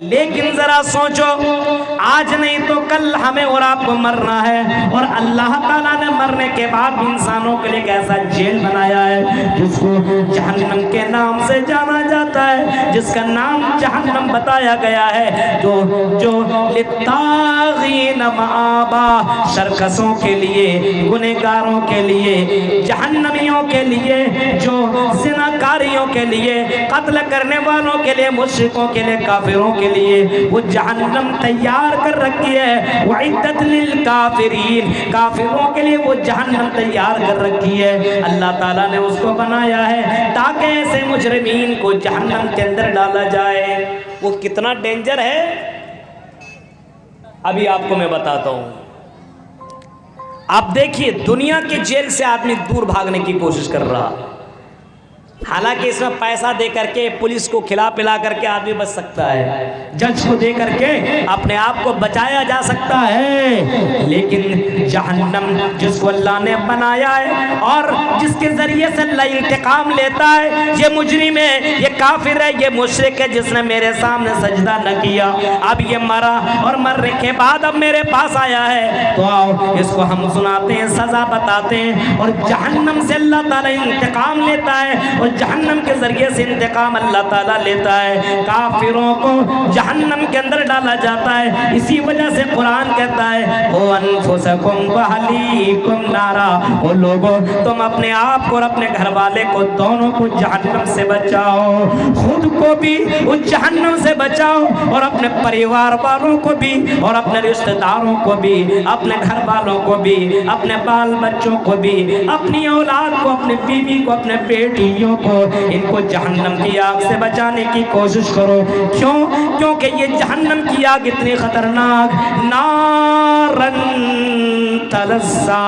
لیکن ذرا سوچو، آج نہیں تو کل ہمیں اور آپ کو مرنا ہے، اور اللہ تعالیٰ نے مرنے کے بعد انسانوں کے لیے ایک ایسا جیل بنایا ہے جس کو جہنم کے نام سے جانا جاتا ہے، جس کا نام جہنم بتایا گیا ہے، جو للطاغین مآبا، سرکسوں کے لیے، گنہگاروں کے لیے، جہنمیوں کے لیے، جو زناکاریوں کے لیے، قتل کرنے والوں کے لیے، مشرکوں کے لیے، کافروں کے لیے وہ جہنم تیار کر رکھی ہے۔ وعدت للکافرین، کافروں کے لیے وہ جہنم تیار کر رکھی ہے۔ اللہ تعالیٰ نے اس کو بنایا ہے تاکہ ایسے مجرمین کو جہنم کے اندر ڈالا جائے۔ وہ کتنا ڈینجر ہے ابھی آپ کو میں بتاتا ہوں۔ آپ دیکھیے، دنیا کے جیل سے آدمی دور بھاگنے کی کوشش کر رہا، حالانکہ اس میں پیسہ دے کر کے، پولیس کو کھلا پلا کر کے آدمی بچ سکتا ہے، جج کو دے کر کے اپنے آپ کو بچایا جا سکتا ہے، لیکن جہنم جس کو اللہ نے بنایا ہے اور جس کے ذریعے سے اللہ انتقام لیتا ہے، یہ مجرم ہے، یہ کافر ہے، یہ مشرک ہے، جس نے میرے سامنے سجدہ نہ کیا، اب یہ مرا اور مرنے کے بعد اب میرے پاس آیا ہے، تو آؤ اس کو ہم سناتے ہیں، سزا بتاتے ہیں، اور جہنم سے اللہ تعالیٰ انتقام لیتا ہے، اور جہنم کے ذریعے سے انتقام اللہ تعالیٰ لیتا ہے۔ کافروں کو جہنم کے اندر ڈالا جاتا ہے، اسی وجہ سے قرآن کہتا ہے وَأَنفُسَكُمْ وَأَهْلِيكُمْ نَارًا، وہ لوگوں تم اپنے آپ کو اور اپنے گھر والے کو دونوں کو جہنم سے بچاؤ، خود کو بھی اس جہنم سے بچاؤ اور اپنے پریوار والوں کو بھی اور اپنے رشتہ داروں کو بھی، اپنے گھر والوں کو بھی، اپنے بال بچوں کو بھی، اپنی اولاد کو، اپنے بیوی کو، اپنے بیٹیوں کو، ان کو جہنم کی آگ سے بچانے کی کوشش کرو۔ کیوں؟ کیونکہ یہ جہنم کی آگ اتنی خطرناک، نارن تلظا،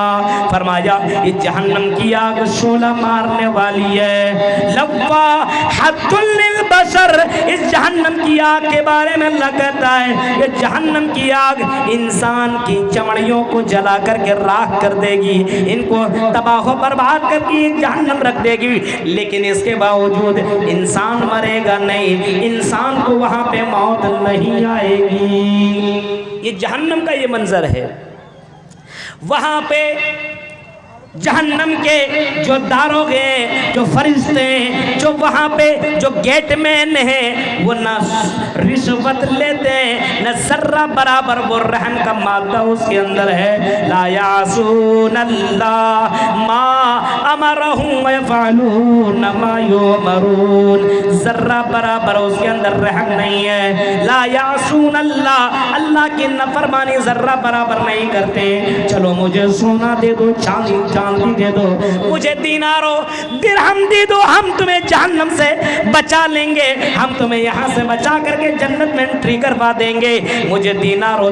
فرمایا یہ جہنم کی آگ شعلہ مارنے والی ہے، لواحۃ للبشر، اس جہنم کی آگ کے بارے میں اللہ کہتا ہے یہ جہنم کی آگ انسان کی چمڑیوں کو جلا کر کے راکھ کر دے گی، ان کو تباہ و برباد کر کے جہنم رکھ دے گی، لیکن اس کے باوجود انسان مرے گا نہیں، انسان کو وہاں پہ موت نہیں آئے گی۔ یہ جہنم کا یہ منظر ہے۔ وہاں پہ جہنم کے جو داروغے ہیں، جو فرشتے ہیں، جو وہاں پہ جو گیٹ مین ہیں، وہ نہ رشوت لیتے ہیں، نہ ذرہ برابر وہ رحم کا مادہ اس کے اندر ہے۔ لا یعصون اللہ ما امرہم ویفعلون ما یؤمرون، ذرہ برابر اس کے اندر رحم نہیں ہے۔ لا یعصون اللہ، اللہ کی نافرمانی ذرہ برابر نہیں کرتے۔ چلو مجھے سونا دے دو، چاندی دے دو، مجھے دینارو درہم دے دو، ہم تمہیں جہنم سے بچا لیں گے، ہم تمہیں یہاں سے بچا کر کے جنت میں انٹری کروا دیں گے، مجھے دینارو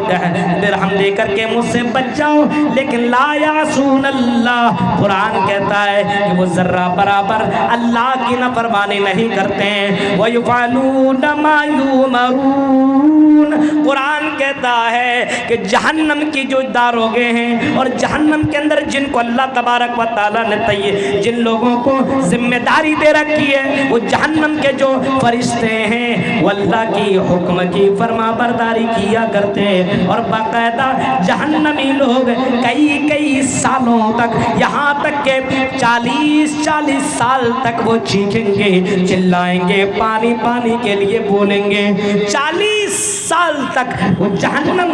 درہم دے کر کے مجھ سے بچ جاؤ، لیکن لا یعصون اللہ، قرآن کہتا ہے کہ وہ ذرہ برابر اللہ کی نافرمانی نہیں کرتے ہیں۔ وَيُفْعَلُونَ مَا يُؤْمَرُونَ، قرآن کہتا ہے کہ جہنم کی جو داروغے ہیں اور جہنم کے اندر جن کو اللہ تبارک و تعالیٰ نے جن لوگوں کو ذمہ داری دے رکھی ہے، وہ جہنم کے جو فرشتے ہیں، وہ اللہ کی حکم کی فرما برداری کیا کرتے ہیں، اور باقاعدہ جہنمی لوگ کئی سالوں تک، یہاں تک کہ 40 سال تک وہ چیخیں گے، چلائیں گے، پانی پانی کے لیے بولیں گے، 40 سال تک وہ جہنم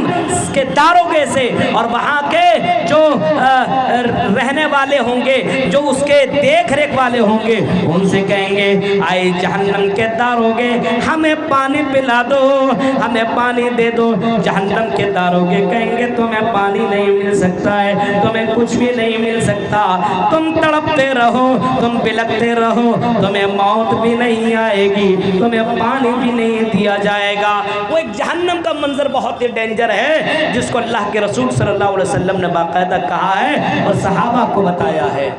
کے داروغے سے اور وہاں کے جو رہنے والے ہوں گے، جو اس کے دیکھ ریکھ والے ہوں گے، ان سے کہیں گے آئے جہنم کے داروغے ہمیں پانی پلا دو، ہمیں پانی دے دو۔ جہنم کے داروغے کہیں گے تمہیں پانی نہیں مل سکتا ہے، تمہیں کچھ بھی نہیں مل سکتا، تم تڑپتے رہو، تم بلکتے رہو، تمہیں موت بھی نہیں آئے گی، تمہیں پانی بھی نہیں دیا جائے گا۔ وہ ایک جہنم کا منظر بہت ہی ڈینجر ہے، جس کو اللہ کے رسول صلی اللہ علیہ وسلم نے باقاعدہ کہا ہے اور صحابہ کو بتایا ہے۔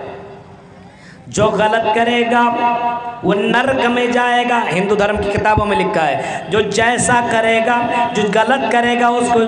جو غلط کرے گا وہ نرک میں جائے گا. ہندو دھرم کی کتابوں میں لکھا ہے جو جیسا کرے گا, جو غلط کرے گا اس کو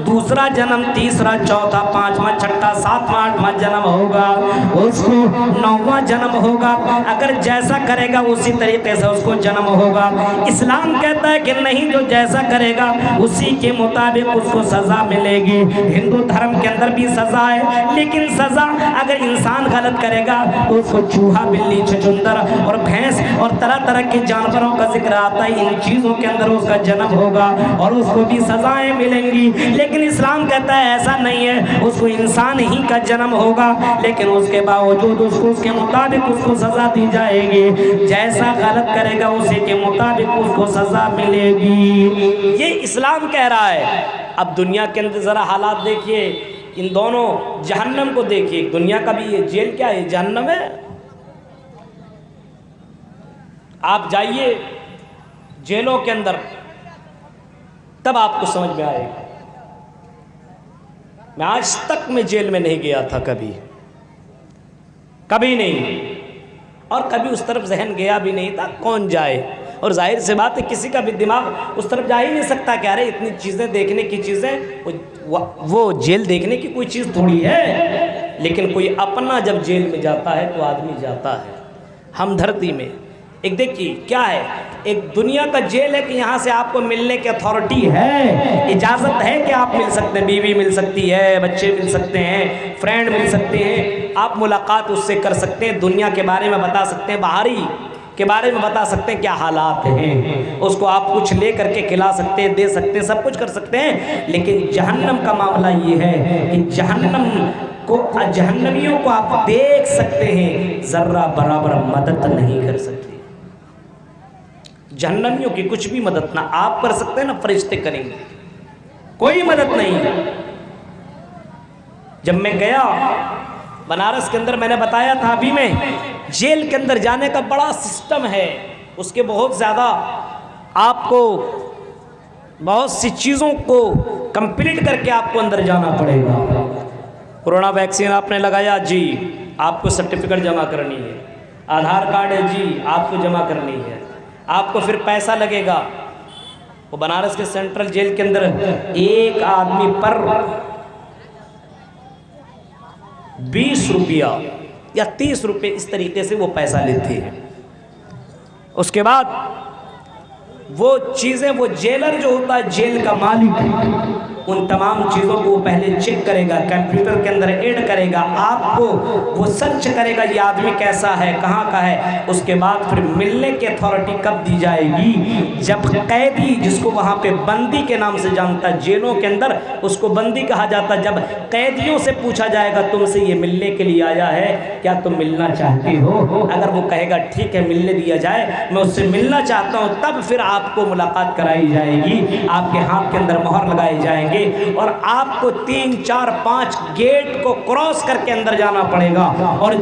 دوسرا جنم, تیسرا, چوتھا, پانچواں, چھٹا, ساتواں, آٹھواں جنم ہوگا, اس کو نوواں جنم ہوگا. اگر جیسا کرے گا اسی طریقے سے اس کو جنم ہوگا. اسلام کہتا ہے کہ نہیں, جو جیسا کرے گا اسی کے مطابق اس کو سزا ملے گی. ہندو دھرم کے اندر بھی سزا ہے, لیکن سزا اگر انسان غلط کرے گا تو اس کو چوہا, بلی, چچندر اور بھینس اور طرح طرح کے جانوروں کا ذکر آتا ہے, ان چیزوں کے اندر اس کا جنم ہوگا اور اس کو بھی سزائیں ملیں گی. لیکن اسلام کہتا ہے ایسا نہیں ہے, اس کو انسان ہی کا جنم ہوگا, لیکن اس کے باوجود اس کو اس کے مطابق اس کو سزا دی جائے گی. جیسا غلط کرے گا اسی کے مطابق اس کو سزا ملے گی. یہ اسلام کہہ رہا ہے. اب دنیا کے اندر ذرا حالات دیکھیے, ان دونوں جہنم کو دیکھیے. دنیا کا بھی یہ جیل کیا ہے, جہنم ہے. آپ جائیے جیلوں کے اندر, تب آپ کو سمجھ میں آئے گا. میں آج تک میں جیل میں نہیں گیا تھا, کبھی نہیں, اور کبھی اس طرف ذہن گیا بھی نہیں تھا. کون جائے, اور ظاہر سے بات ہے کسی کا بھی دماغ اس طرف جا ہی نہیں سکتا کہ ارے اتنی چیزیں دیکھنے کی چیزیں, وہ جیل دیکھنے کی کوئی چیز تھوڑی ہے. لیکن کوئی اپنا جب جیل میں جاتا ہے تو آدمی جاتا ہے. ہم دھرتی میں ایک دیکھیے کیا ہے, ایک دنیا کا جیل ہے کہ یہاں سے آپ کو ملنے کی اتھارٹی ہے, اجازت ہے کہ آپ مل سکتے ہیں, بیوی مل سکتی ہے, بچے مل سکتے ہیں, فرینڈ مل سکتے ہیں, آپ ملاقات اس سے کر سکتے ہیں, دنیا کے بارے میں بتا سکتے ہیں, باہری کے بارے میں بتا سکتے ہیں کیا حالات ہیں, اس کو آپ کچھ لے کر کے کھلا سکتے ہیں, دے سکتے ہیں, سب کچھ کر سکتے ہیں. لیکن جہنم کا معاملہ یہ ہے کہ جہنمیوں کو آپ دیکھ سکتے ہیں, ذرہ برابر مدد نہیں کر سکتے. جہنمیوں کی کچھ بھی مدد نہ آپ کر سکتے ہیں نہ فرشتے کریں گے, کوئی مدد نہیں. جب میں گیا بنارس کے اندر, میں نے بتایا تھا ابھی, میں جیل کے اندر جانے کا بڑا سسٹم ہے, اس کے بہت زیادہ آپ کو بہت سی چیزوں کو کمپلیٹ کر کے آپ کو اندر جانا پڑے گا. کورونا ویکسین آپ نے لگایا, جی آپ کو سرٹیفکیٹ جمع کرنی ہے. آدھار کارڈ ہے, جی آپ کو جمع کرنی ہے. آپ کو پھر پیسہ لگے گا. وہ بنارس کے سینٹرل جیل کے اندر ایک آدمی پر 20 روپیہ یا 30 روپے اس طریقے سے وہ پیسہ لیتے ہیں. اس کے بعد وہ چیزیں, وہ جیلر جو ہوتا ہے, جیل کا مالک, ان تمام چیزوں کو وہ پہلے چیک کرے گا, کمپیوٹر کے اندر ایڈ کرے گا, آپ کو وہ سرچ کرے گا یہ آدمی کیسا ہے, کہاں کا ہے. اس کے بعد پھر ملنے کی اتھارٹی کب دی جائے گی, جب قیدی, جس کو وہاں پہ بندی کے نام سے جانتا ہے, جیلوں کے اندر اس کو بندی کہا جاتا ہے, جب قیدیوں سے پوچھا جائے گا تم سے یہ ملنے کے لیے آیا ہے, کیا تم ملنا چاہتے ہو, اگر وہ کہے گا ٹھیک ہے ملنے دیا جائے, میں اس سے ملنا چاہتا ہوں, تب پھر آپ کو ملاقات کرائی جائے گی, آپ کے ہاتھ کے اندر مہر لگائے جائیں گے, اور آپ کو 3 4 5 گیٹ کو کراس کر کے اندر جانا پڑے گا. اور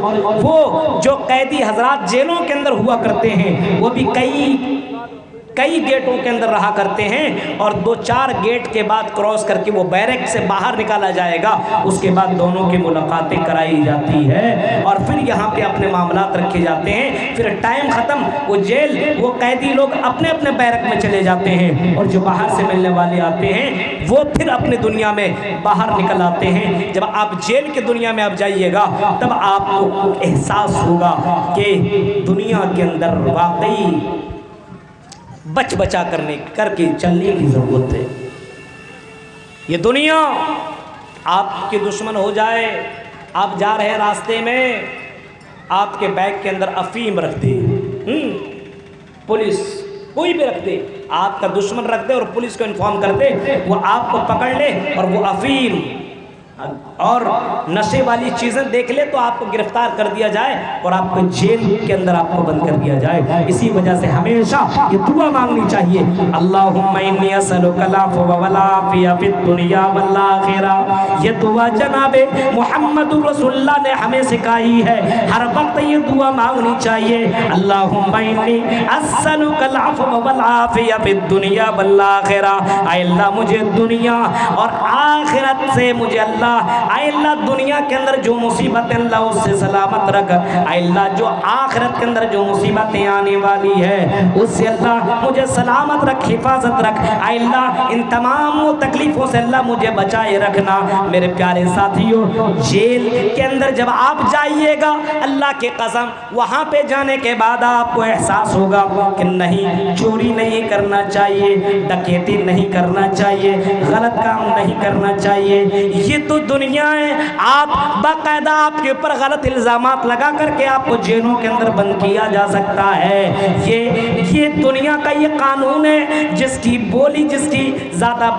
وہ جو قیدی حضرات جیلوں کے اندر ہوا کرتے ہیں وہ بھی کئی گیٹوں کے اندر رہا کرتے ہیں, اور 2 4 گیٹ کے بعد کراس کر کے وہ بیرک سے باہر نکالا جائے گا. اس کے بعد دونوں کی ملاقاتیں کرائی جاتی ہے, اور پھر یہاں پہ اپنے معاملات رکھے جاتے ہیں. پھر ٹائم ختم, وہ جیل, وہ قیدی لوگ اپنے اپنے بیرک میں چلے جاتے ہیں, اور جو باہر سے ملنے والے آتے ہیں وہ پھر اپنے دنیا میں باہر نکل آتے ہیں. جب آپ جیل کے دنیا میں آپ جائیے گا تب آپ کو احساس ہوگا کہ دنیا کے اندر واقعی بچا کر کے چلنے کی ضرورت ہے. یہ دنیا آپ کے دشمن ہو جائے, آپ جا رہے راستے میں, آپ کے بیگ کے اندر افیم رکھ دے, پولیس کوئی بھی رکھ دے, آپ کا دشمن رکھ دے اور پولیس کو انفارم کر دے, وہ آپ کو پکڑ لے اور وہ افیم اور نشے والی چیزیں دیکھ لے تو آپ کو گرفتار کر دیا جائے اور آپ کو جیل کے اندر آپ کو بند کر دیا جائے. اسی وجہ سے ہمیشہ یہ دعا مانگنی چاہیے, اللہم انی اسألک العفو والعافیہ فی الدنیا والآخرہ. یہ دعا جناب محمد رسول اللہ نے ہمیں سکھائی ہے, ہر وقت یہ دعا مانگنی چاہیے. اللہم انی اسألک العفو والعافیہ فی الدنیا والآخرہ. اے اللہ مجھے دنیا اور آخرت سے مجھے اللہ اے اللہ دنیا کے اندر جو مصیبتیں اللہ اس سے سلامت رکھ، اے اللہ جو آخرت کے اندر جو مصیبتیں آنے والی ہے اس سے اللہ مجھے سلامت رکھ، حفاظت رکھ، اے اللہ ان تمام تکلیفوں سے اللہ مجھے بچائے رکھنا۔ میرے پیارے ساتھیوں، جیل کے اندر جب آپ جائیے گا اللہ کے قسم وہاں پہ جانے کے بعد آپ کو احساس ہوگا کہ نہیں چوری نہیں کرنا چاہیے، ڈکیتی نہیں کرنا چاہیے، غلط کام نہیں کرنا چاہیے، یہ تو دنیا ہے۔ آپ باقاعدہ آپ کے اوپر غلط الزامات لگا کر کے آپ کو جیلوں کے اندر بند کیا جا سکتا ہے۔ یہ دنیا کا یہ قانون ہے، جس کی بولی جس کی زیادہ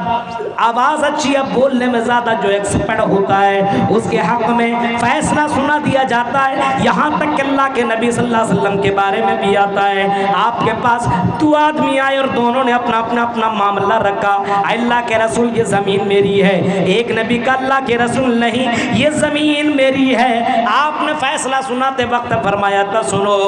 آواز اچھی ہے، بولنے میں زیادہ جو ایکسپرٹ ہوتا ہے اس کے حق میں فیصلہ سنا دیا جاتا ہے۔ یہاں تک کہ اللہ کے نبی صلی اللہ علیہ وسلم کے بارے میں بھی آتا ہے، آپ کے پاس دو آدمی آئے اور دونوں نے اپنا معاملہ رکھا، اللہ کے رسول یہ زمین میری ہے، ایک نبی کا اللہ کے رسول نہیں یہ زمین میری ہے۔ آپ نے فیصلہ سناتے وقت فرمایا تھا سنو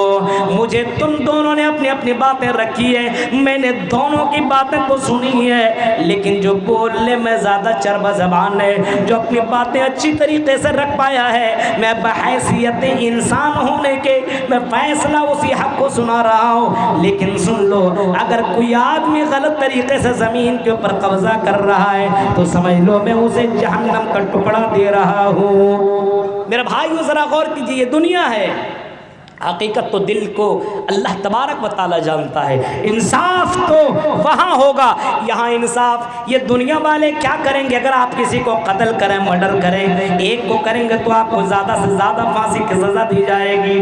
مجھے تم دونوں نے اپنی باتیں رکھی ہے، میں نے دونوں کی باتیں تو سنی ہے، لیکن جو بولنے میں زیادہ چرب زبان ہے، جو اپنی باتیں اچھی طریقے سے رکھ پایا ہے، میں بحیثیت انسان ہونے کے میں فیصلہ اسی حق کو سنا رہا ہوں۔ لیکن سن لو اگر کوئی آدمی غلط طریقے سے زمین کے اوپر قبضہ کر رہا ہے تو سمجھ لو میں اسے جہنم کا ٹکڑا دے رہا ہوں۔ میرے بھائیو ذرا غور کیجیے، یہ دنیا ہے، حقیقت تو دل کو اللہ تبارک و تعالی جانتا ہے۔ انصاف تو وہاں ہوگا، یہاں انصاف یہ دنیا والے کیا کریں گے؟ اگر آپ کسی کو قتل کریں، مرڈر کریں، ایک کو کریں گے تو آپ کو زیادہ سے زیادہ پھانسی کی سزا دی جائے گی،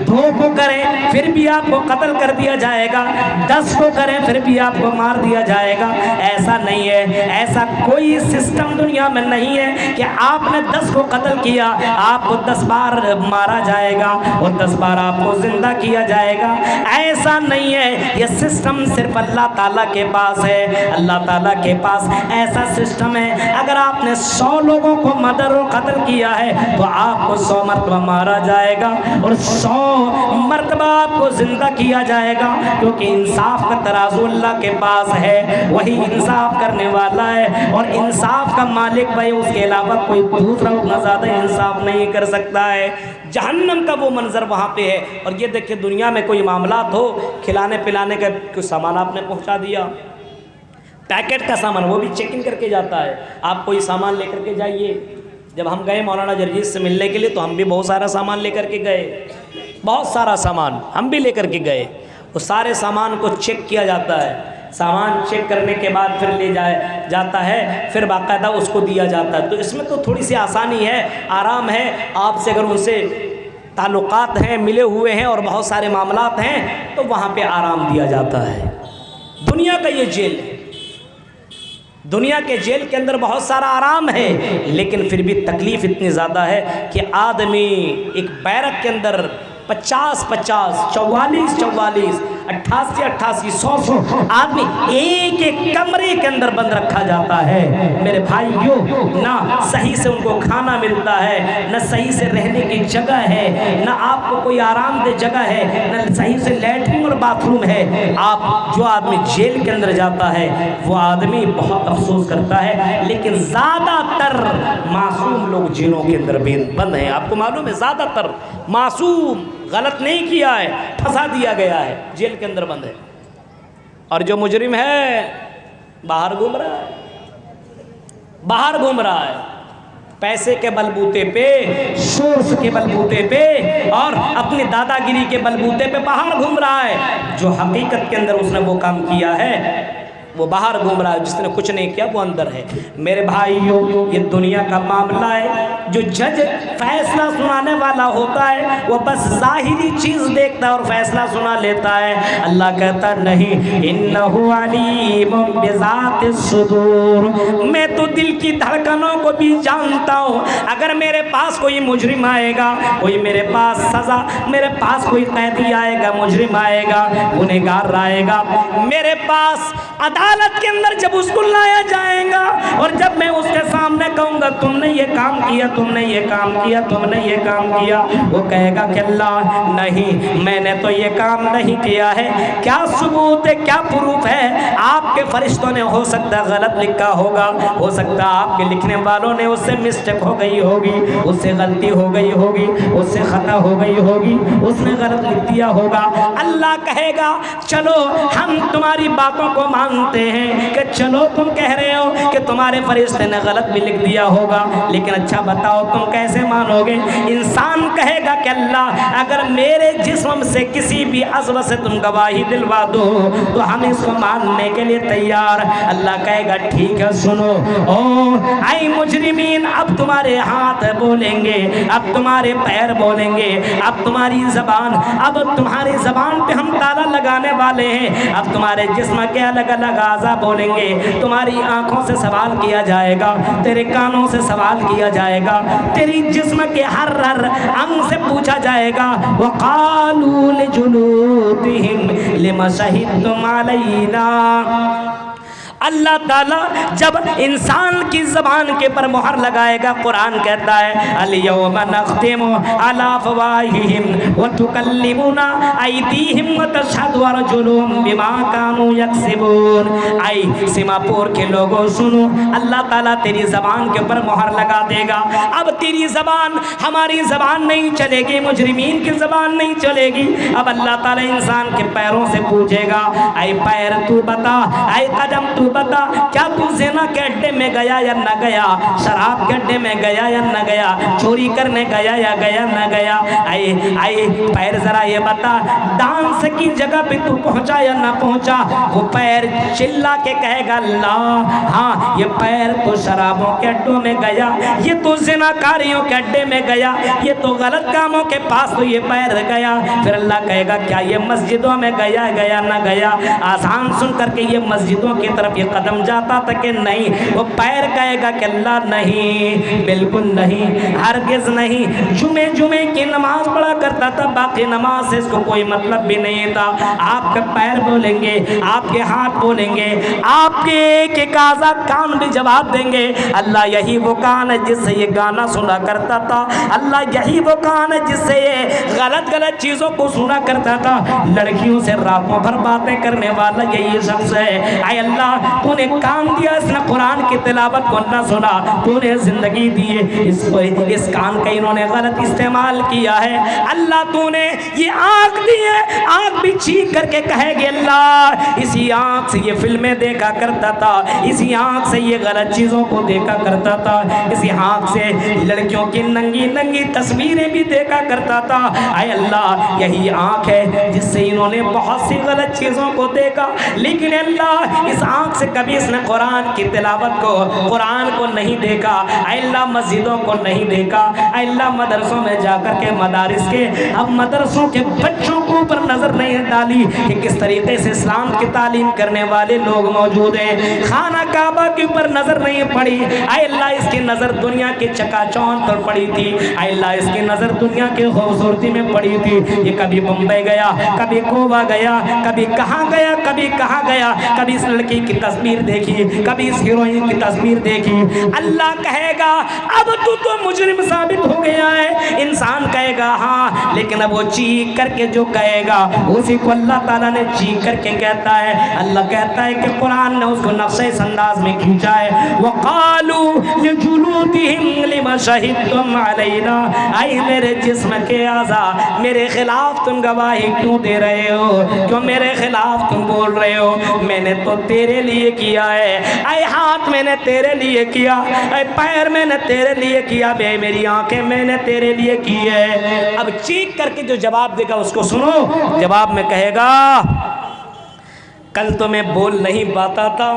دو کو کریں پھر بھی آپ کو قتل کر دیا جائے گا، 10 کو کریں پھر بھی آپ کو مار دیا جائے گا۔ ایسا نہیں ہے، ایسا کوئی سسٹم دنیا میں نہیں ہے کہ آپ نے 10 کو قتل کیا آپ کو 10 بار مارا جائے گا اور 10 بار آپ کو زندہ کیا جائے گا، ایسا نہیں ہے۔ یہ سسٹم صرف اللہ تعالیٰ کے پاس ہے، اللہ تعالیٰ کے پاس ایسا سسٹم ہے اگر آپ نے 100 لوگوں کو مردر و قتل کیا ہے تو آپ کو 100 مرتبہ مارا جائے گا اور 100 مرتبہ آپ کو زندہ کیا جائے گا، کیونکہ انصاف کا ترازو اللہ کے پاس ہے، وہی انصاف کرنے والا ہے اور انصاف کا مالک بھائی اس کے علاوہ کوئی دوسرا اتنا زیادہ انصاف نہیں کر سکتا ہے۔ جہنم کا وہ منظر وہاں پہ ہے۔ اور یہ دیکھیں دنیا میں کوئی معاملات ہو، کھلانے پلانے کا کوئی سامان آپ نے پہنچا دیا، پیکٹ کا سامان وہ بھی چیکنگ کر کے جاتا ہے، آپ کوئی سامان لے کر کے جائیے۔ جب ہم گئے مولانا جرجیز سے ملنے کے لیے تو ہم بھی بہت سارا سامان لے کر کے گئے، بہت سارا سامان ہم بھی لے کر کے گئے، وہ سارے سامان کو چیک کیا جاتا ہے، سامان چیک کرنے کے بعد پھر لے جاتا ہے، پھر باقاعدہ اس کو دیا جاتا ہے۔ تو اس میں تو تھوڑی سی آسانی ہے، آرام ہے، آپ سے اگر ان سے تعلقات ہیں، ملے ہوئے ہیں اور بہت سارے معاملات ہیں تو وہاں پہ آرام دیا جاتا ہے۔ دنیا کا یہ جیل ہے، دنیا کے جیل کے اندر بہت سارا آرام ہے، لیکن پھر بھی تکلیف اتنی زیادہ ہے کہ آدمی ایک بیرک کے اندر 50 44 88 100 آدمی ایک ایک کمرے کے اندر بند رکھا جاتا ہے۔ میرے بھائیوں نہ صحیح سے ان کو کھانا ملتا ہے، نہ صحیح سے رہنے کی جگہ ہے، نہ آپ کو کوئی آرام دہ جگہ ہے، نہ صحیح سے لیٹرین اور باتھ روم ہے۔ آپ جو آدمی جیل کے اندر جاتا ہے وہ آدمی بہت افسوس کرتا ہے، لیکن زیادہ تر معصوم لوگ جیلوں کے اندر بند ہیں۔ آپ کو معلوم ہے زیادہ تر معصوم غلط نہیں کیا ہے، پھنسا دیا گیا ہے، جیل کے اندر بند ہے، اور جو مجرم ہے باہر گھوم رہا ہے، باہر گھوم رہا ہے، پیسے کے بلبوتے پہ، شورش کے بلبوتے پہ اور اپنی دادا گیری کے بلبوتے پہ باہر گھوم رہا ہے۔ جو حقیقت کے اندر اس نے وہ کام کیا ہے وہ باہر گھوم رہا ہے، جس نے کچھ نہیں کیا وہ اندر ہے۔ میرے بھائیوں یہ دنیا کا معاملہ ہے، جو جج فیصلہ سنانے والا ہوتا ہے وہ بس ظاہری چیز دیکھتا ہے اور فیصلہ سنا لیتا ہے۔ اللہ کہتا نہیں انہ علیم بذات الصدور، میں تو دل کی دھڑکنوں کو بھی جانتا ہوں۔ اگر میرے پاس کوئی مجرم آئے گا، کوئی میرے پاس سزا، میرے پاس کوئی قیدی آئے گا، مجرم آئے گا، گنہگار آئے گا، میرے پاس عدالت کے اندر جب اس کو لایا جائے گا اور جب میں اس کے سامنے کہوں گا تم نے یہ کام کیا، تم نے یہ کام کیا، تم نے یہ کام کیا، وہ کہے گا کہ اللہ نہیں، میں نے تو یہ کام نہیں کیا ہے۔ کیا ثبوت ہے، کیا پروف ہے؟ آپ کے فرشتوں نے ہو سکتا ہے غلط لکھا ہوگا، ہو سکتا ہے آپ کے لکھنے والوں نے اس سے مسٹیک ہو گئی ہوگی، اس سے غلطی ہو گئی ہوگی، اس سے خطا ہو گئی ہوگی، اس نے غلط لکھ دیا ہوگا۔ اللہ کہے گا چلو ہم تمہاری باتوں کو مانتے ہیں کہ چلو تم کہہ رہے ہو کہ تمہارے فرشتے نے غلط بھی لکھ دیا ہوگا، لیکن اچھا بتاؤ تم کیسے مانو گے؟ انسان کہے گا کہ اللہ اگر میرے جسم سے کسی بھی عضو سے تم گواہی دلوا دو تو ہم اس کو ماننے کے لیے تیار۔ اللہ کہے گا ٹھیک ہے سنو، او اے مجرمین، اب تمہارے ہاتھ بولیں گے، اب تمہارے پیر بولیں گے، اب تمہاری زبان، اب تمہاری زبان پہ ہم تالا لگانے والے ہیں، اب تمہارے جسم کے الگ الگ اعضاء بولیں گے، تمہاری آنکھوں سے سوال کیا جائے گا، تیرے کانوں سے سوال کیا جائے گا، تیری جسم کے ہر انگ سے پوچھا جائے گا۔ وَقَالُوا لِجُلُودِهِمْ لِمَ شَهِدتُّمْ عَلَيْنَا۔ اللہ تعالیٰ جب انسان کی زبان کے پر مہر لگائے گا، قرآن کہتا ہے الْيَوْمَ نَخْتِمُ عَلَىٰ أَفْوَاهِهِمْ وَتُكَلِّمُنَا أَيْدِيهِمْ وَتَشْهَدُ أَرْجُلُهُمْ بِمَا كَانُوا يَكْسِبُونَ۔ اے سیماپور کے لوگوں سنو، اللہ تعالیٰ تیری زبان کے پر مہر لگا دے گا۔ اب تیری زبان ہماری زبان نہیں چلے گی، مجرمین کی زبان نہیں چلے گی۔ اب اللہ تعالیٰ انسان کے پیروں سے پوچھے گا اے پیر تو بتا، اے قدم تو بتا، کیا تو زنا کے اڈے میں گیا یا نہ گیا، شراب کے اڈے میں گیا یا نہ گیا، چوری کرنے گیا یا گیا نہ گیا؟ اے پیر ذرا یہ بتا، ڈانس کی جگہ پہ تو پہنچا یا نہ پہنچا؟ وہ پیر چلا کے کہے گا اللہ ہاں، یہ پیر تو شرابوں کے اڈوں میں گیا، یہ تو زنا کاریوں کے اڈے میں گیا، یہ تو غلط کاموں کے پاس تو یہ پیر گیا۔ پھر اللہ کہے گا کیا یہ مسجدوں میں گیا گیا نہ گیا؟ آسان سن کر کے یہ مسجدوں کی طرف یہ قدم جاتا تھا کہ نہیں؟ وہ پیر کہے گا کہ اللہ نہیں، بالکل نہیں، ہرگز نہیں، جمعے کی نماز پڑھا کرتا تھا، باقی نماز سے اس کو کوئی مطلب بھی نہیں تھا۔ آپ کے پیر بولیں گے، آپ کے ہاتھ بولیں گے، آپ کے ایک اعضاء کان بھی جواب دیں گے اللہ یہی وہ کان ہے جس سے یہ گانا سنا کرتا تھا، اللہ یہی وہ کان ہے جس سے یہ غلط چیزوں کو سنا کرتا تھا، لڑکیوں سے راتوں بھر باتیں کرنے والا یہی شخص ہے۔ اے اللہ تو نے کام دیا، اس نے قرآن کی تلاوت کو نہ سنا، تو نے زندگی دی ہے، اس کان کا انہوں نے غلط استعمال کیا ہے۔ اللہ تو نے یہ آنکھ دی ہے، آنکھ بھی چیخ کر کے کہے گی اللہ اسی آنکھ سے یہ فلمیں دیکھا کرتا تھا، اسی آنکھ سے یہ غلط چیزوں کو دیکھا کرتا تھا، اسی آنکھ سے لڑکیوں کی ننگی ننگی تصویریں بھی دیکھا کرتا تھا۔ اے اللہ یہی آنکھ ہے جس سے انہوں نے بہت سی غلط چیزوں کو دیکھا، لیکن اللہ اس آنکھ سے کبھی اس نے قرآن کی تلاوت کو، قرآن کو نہیں دیکھا۔ اے اللہ مسجدوں کو نہیں دیکھا، اے اللہ مدرسوں میں جا کر کے مدارس کے اب مدرسوں کے بچوں کو اوپر نظر نہیں ڈالی کہ کس طریقے سے اسلام کی تعلیم کرنے والے لوگ موجود ہیں، خانہ کعبہ کے اوپر نظر نہیں پڑی۔ اے اللہ اس کی نظر دنیا کے چکا چوند پر پڑی تھی، اے اللہ اس کی نظر دنیا کی خوبصورتی میں پڑی تھی۔ یہ کبھی بمبئی گیا، کبھی گوا گیا، کبھی کہاں گیا، کبھی کہاں گیا، کبھی اس لڑکی کی تصویر دیکھی، کبھی اس ہیروئن کی تصویر دیکھی۔ اللہ کہے گا اب تو مجرم ثابت ہو گیا ہے۔ انسان کہے گا ہاں، لیکن اب وہ چیخ کر کے جو کہے گا اسی کو اللہ تعالیٰ نے چیخ کر کے کہتا ہے۔ اللہ کہتا ہے کہ قرآن نے اس کو نقشہ اس انداز میں کھینچا ہے وَقَالُوا لِجُلُودِهِمْ لِمَ شَهِدتُّمْ عَلَيْنَا، اے میرے جسم کے اعضاء میرے خلاف تم گواہی کیوں دے رہے ہو، کیوں میرے خلاف تم بول رہے ہو؟ میں نے تو تیرے لیے کیا ہے، اے ہاتھ میں نے تیرے لیے کیا، اے پیر میں نے تیرے لیے کیا، بے میری آنکھیں میں نے تیرے لیے کی ہے۔ اب چیخ کر کے جو جواب دے گا اس کو سنو، جواب میں کہے گا کل تو میں بول نہیں پاتا تھا،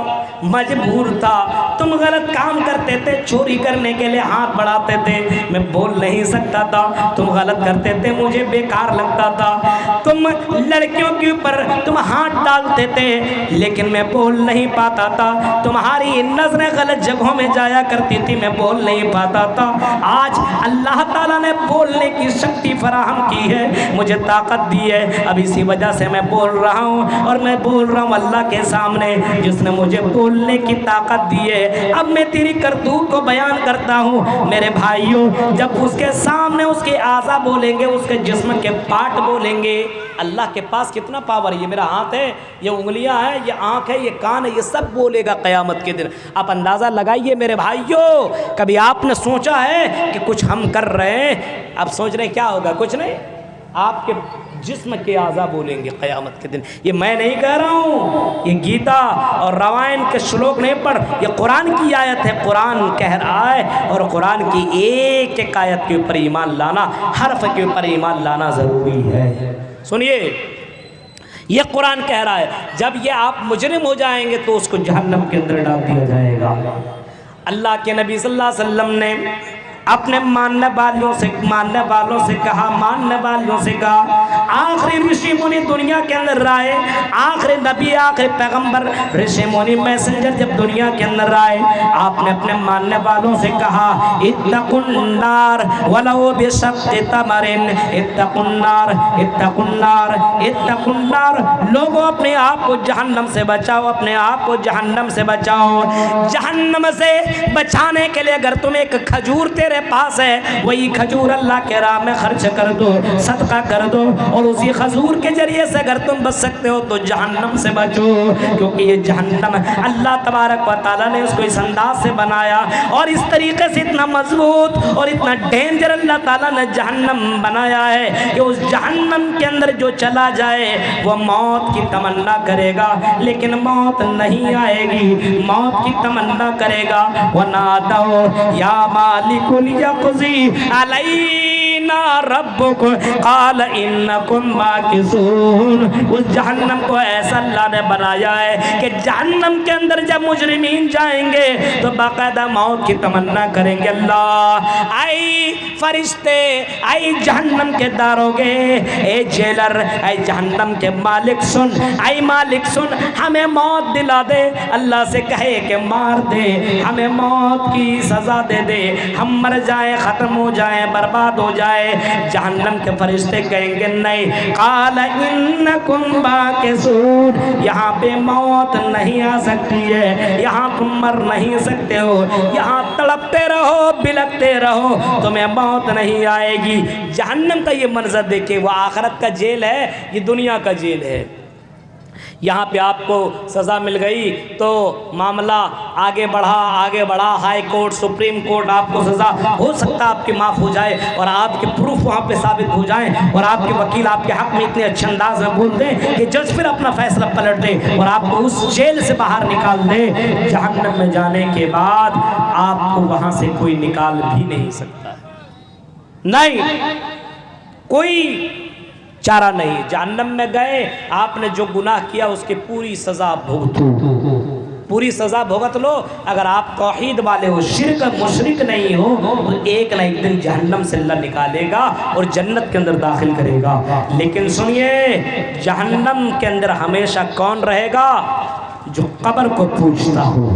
مجبور تھا، تم غلط کام کرتے تھے، چوری کرنے کے لیے ہاتھ بڑھاتے تھے، میں بول نہیں سکتا تھا، تم غلط کرتے تھے، مجھے بیکار لگتا تھا، تم لڑکیوں کے اوپر تم ہاتھ ڈالتے تھے لیکن میں بول نہیں پاتا تھا، تمہاری نظریں غلط جگہوں میں جایا کرتی تھی، میں بول نہیں پاتا تھا۔ آج اللہ تعالیٰ نے بولنے کی شکتی فراہم کی ہے، مجھے طاقت دی ہے، اب اسی وجہ سے میں بول رہا ہوں، اور میں بول رہا رہا ہوں اللہ کے سامنے جس نے مجھے بولنے کی طاقت دی ہے، اب میں تیری کرتوت کو بیان کرتا ہوں۔ میرے بھائیوں، جب اس کے سامنے اس کے اعضاء بولیں گے، اس کے جسم کے پارٹ بولیں گے، اللہ کے پاس کتنا پاور ہے۔ یہ میرا ہاتھ ہے، یہ انگلیاں ہیں، یہ آنکھ ہے، یہ کان ہے، یہ سب بولے گا قیامت کے دن۔ آپ اندازہ لگائیے میرے بھائیوں، کبھی آپ نے سوچا ہے کہ کچھ ہم کر رہے ہیں، اب سوچ رہے ہیں کیا ہوگا؟ کچھ نہیں، آپ کے جسم کے اعضاء بولیں گے قیامت کے دن۔ یہ میں نہیں کہہ رہا ہوں، یہ گیتا اور روائن کے شلوک نہیں پڑھ، یہ قرآن کی آیت ہے، قرآن کہہ رہا ہے۔ اور قرآن کی ایک ایک آیت کے اوپر ایمان لانا، حرف کے اوپر ایمان لانا ضروری ہے۔ سنیے، یہ قرآن کہہ رہا ہے جب یہ آپ مجرم ہو جائیں گے تو اس کو جہنم کے اندر ڈال دیا جائے گا۔ اللہ کے نبی صلی اللہ علیہ وسلم نے اپنے ماننے والوں سے کہا، آخری رشی منی دنیا کے اندر رائے، آخری نبی، آخری پیغمبر، رشی منی میسنجر جب دنیا کے اندر رائے، آپ نے اپنے ماننے والوں سے کہا، اتقوا النار ولو بشق تمر، اتقوا النار، اتقوا النار، اتقوا النار۔ لوگوں اپنے آپ کو جہنم سے بچاؤ، اپنے آپ کو جہنم سے بچاؤ۔ جہنم سے بچانے کے لیے اگر تم ایک کھجور تیرے پاس ہے، وہی کھجور اللہ کے راہ میں خرچ کر دو، صدقہ کر دو، اور اسی کھجور کے ذریعے سے اگر تم بچ سکتے ہو تو جہنم سے بچو، کیونکہ یہ جہنم اللہ تبارک و تعالیٰ نے اس کو اس انداز سے بنایا اور اس طریقے سے اتنا مضبوط اور اتنا ڈینجر اللہ تعالیٰ نے جہنم بنایا ہے کہ اس جہنم کے اندر جو چلا جائے وہ موت کی تمنا کرے گا لیکن موت نہیں آئے گی، موت کی تمنا کرے گا۔ وَنَادَوْا يَا مَالِكُ لِيَقْضِي عَلَيْنَا رَبُّكَ قَالَ إِنَّكُمْ مَاكِثُونَ۔ اس جہنم کو ایسا اللہ نے بنایا ہے کہ جہنم کے اندر جب مجرمین جائیں گے تو باقاعدہ موت کی تمنا کریں گے، اللہ اے فرشتے، اے جہنم کے داروغے، اے جیلر، اے جہنم کے مالک سن، اے مالک سن، ہمیں موت دلا دے۔ اللہ سے کہے کہ مار دے، ہمیں موت کی سزا دے دے، ہم مر جائیں، ختم ہو جائیں، برباد ہو جائے۔ جہنم کے فرشتے کہیں گے نہیں، قال انکم باکسون، یہاں پہ موت نہیں آ سکتی ہے، یہاں تم مر نہیں سکتے ہو، یہاں تڑپتے رہو، بلکتے رہو، تمہیں موت نہیں آئے گی۔ جہنم کا یہ منظر دیکھیں، وہ آخرت کا جیل ہے، یہ دنیا کا جیل ہے۔ یہاں پہ آپ کو سزا مل گئی تو معاملہ آگے بڑھا، ہائی کورٹ، سپریم کورٹ، آپ کو سزا ہو سکتا ہے آپ کی معاف ہو جائے اور آپ کے پروف وہاں پہ ثابت ہو جائیں اور آپ کے وکیل آپ کے حق میں اتنے اچھے انداز میں بول دیں کہ جج پھر اپنا فیصلہ پلٹ دے اور آپ کو اس جیل سے باہر نکال دے۔ جہنم میں جانے کے بعد آپ کو وہاں سے کوئی نکال بھی نہیں سکتا، نہیں، کوئی چارہ نہیں۔ جہنم میں گئے، آپ نے جو گناہ کیا اس کی پوری سزا بھگتو، پوری سزا بھگت لو۔ اگر آپ توحید والے ہو، شرک مشرک نہیں ہو تو ایک نہ ایک دن جہنم سے اللہ نکالے گا اور جنت کے اندر داخل کرے گا۔ لیکن سنیے، جہنم کے اندر ہمیشہ کون رہے گا؟ جو قبر کو پوجتا ہو،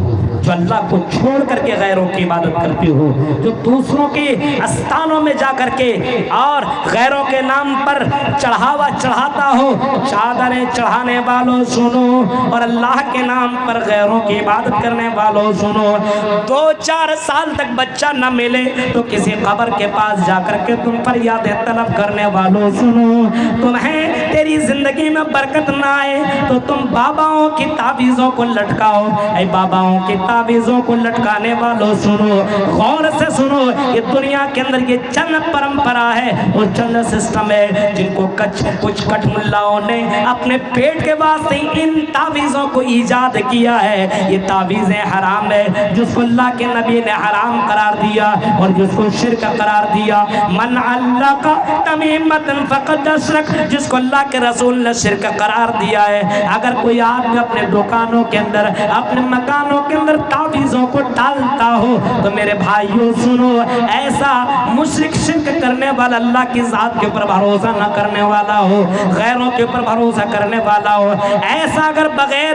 جو اللہ کو چھوڑ کر کے غیروں کی عبادت کرتی ہو، جو دوسروں کے استانوں میں جا کر کے اور غیروں کے نام پر چڑھاوا چڑھاتا ہو۔ چادریں چڑھانے والوں سنو اور اللہ کے نام پر غیروں کی عبادت کرنے والوں سنو۔ 2-4 سال تک بچہ نہ ملے تو کسی قبر کے پاس جا کر کے تم پر یاد طلب کرنے والوں سنو۔ تمہیں تیری زندگی میں برکت نہ آئے تو تم باباؤں کی تعویذوں کو لٹکاؤ۔ اے باباؤں کی تعویذوں کو لٹکانے والوں سنو، غور سے سنو۔ یہ دنیا کے اندر یہ چند پرمپرا ہے اور چند سسٹم ہے جن کو کچھ کٹ ملاؤں نے اپنے پیٹ کے واسطے ان تعویذوں کو ایجاد کیا ہے۔ یہ تعویذیں حرام ہے، جس کو اللہ کے نبی نے حرام قرار دیا اور جس کو شرک قرار دیا۔ من علق تمیمۃ فقد اشرک، جس کو اللہ کے رسول نے شرک قرار دیا ہے۔ اگر کوئی آدمی اپنے دکانوں کے اندر، اپنے مکانوں کے اندر تعویذوں کو ڈالتا ہو تو میرے بھائیوں سنو، ایسا مشرک شرک کرنے والا، اللہ کی ذات کے اوپر بھروسہ نہ کرنے والا ہو، غیروں کے اوپر بھروسہ کرنے والا ہو، ایسا اگر بغیر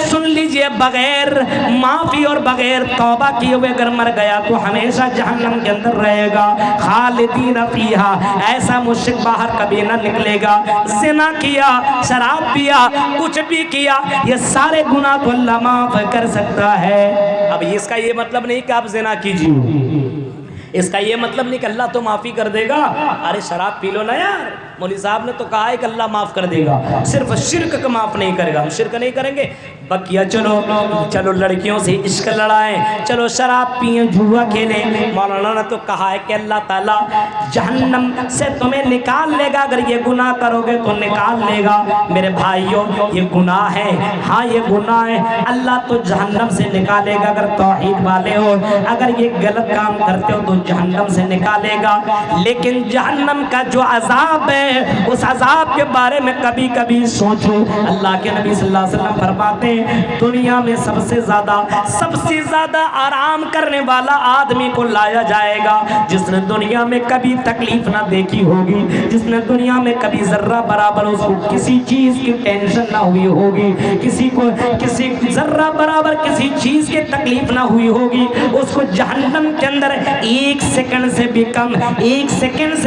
سن لیجئے بغیر معافی اور بغیر توبہ کیے ہوئے اگر مر گیا تو ہمیشہ جہنم کے اندر رہے گا، خالدین فیہا، ایسا مشرک باہر کبھی نہ نکلے گا۔ زنا کیا، شراب پیا، کچھ بھی کیا، یہ سارے گناہ تو اللہ معاف کر سکتا ہے۔ اب اس کا یہ مطلب نہیں کہ آپ زنا کیجیے، اس کا یہ مطلب نہیں کہ اللہ تو معافی کر دے گا۔ ارے شراب پی لو نا یار، مولوی صاحب نے تو کہا ہے کہ اللہ معاف کر دے گا، صرف شرک کا معاف نہیں کرے گا۔ ہم شرک نہیں کریں گے، بقیہ چلو لڑکیوں سے عشق لڑائیں، چلو شراب پئیں، جوا کھیلیں۔ مولانا نے تو کہا ہے کہ اللہ تعالیٰ جہنم سے تمہیں نکال لے گا، اگر یہ گناہ کرو گے تو نکال لے گا۔ میرے بھائیوں یہ گناہ ہے، ہاں یہ گناہ ہے، اللہ تو جہنم سے نکالے گا اگر توحید والے ہو، اگر یہ غلط کام کرتے ہو تو جہنم سے نکالے گا۔ لیکن جہنم کا جو عذاب ہے، اس عذاب کے بارے میں کبھی کبھی سوچو۔ اللہ کے نبی صلی اللہ علیہ وسلم فرماتے ہیں دنیا میں سب سے زیادہ آرام کرنے والا آدمی کو لایا جائے گا جس نے دنیا میں کبھی تکلیف نہ دیکھی ہوگی، جس نے دنیا میں کبھی ذرہ برابر اس کو کسی چیز کی ٹینشن نہ ہوئی ہوگی، کسی ذرہ برابر کسی چیز کی تکلیف نہ ہوئی ہوگی، اس کو جہنم کے اندر ایک سیکنڈ سے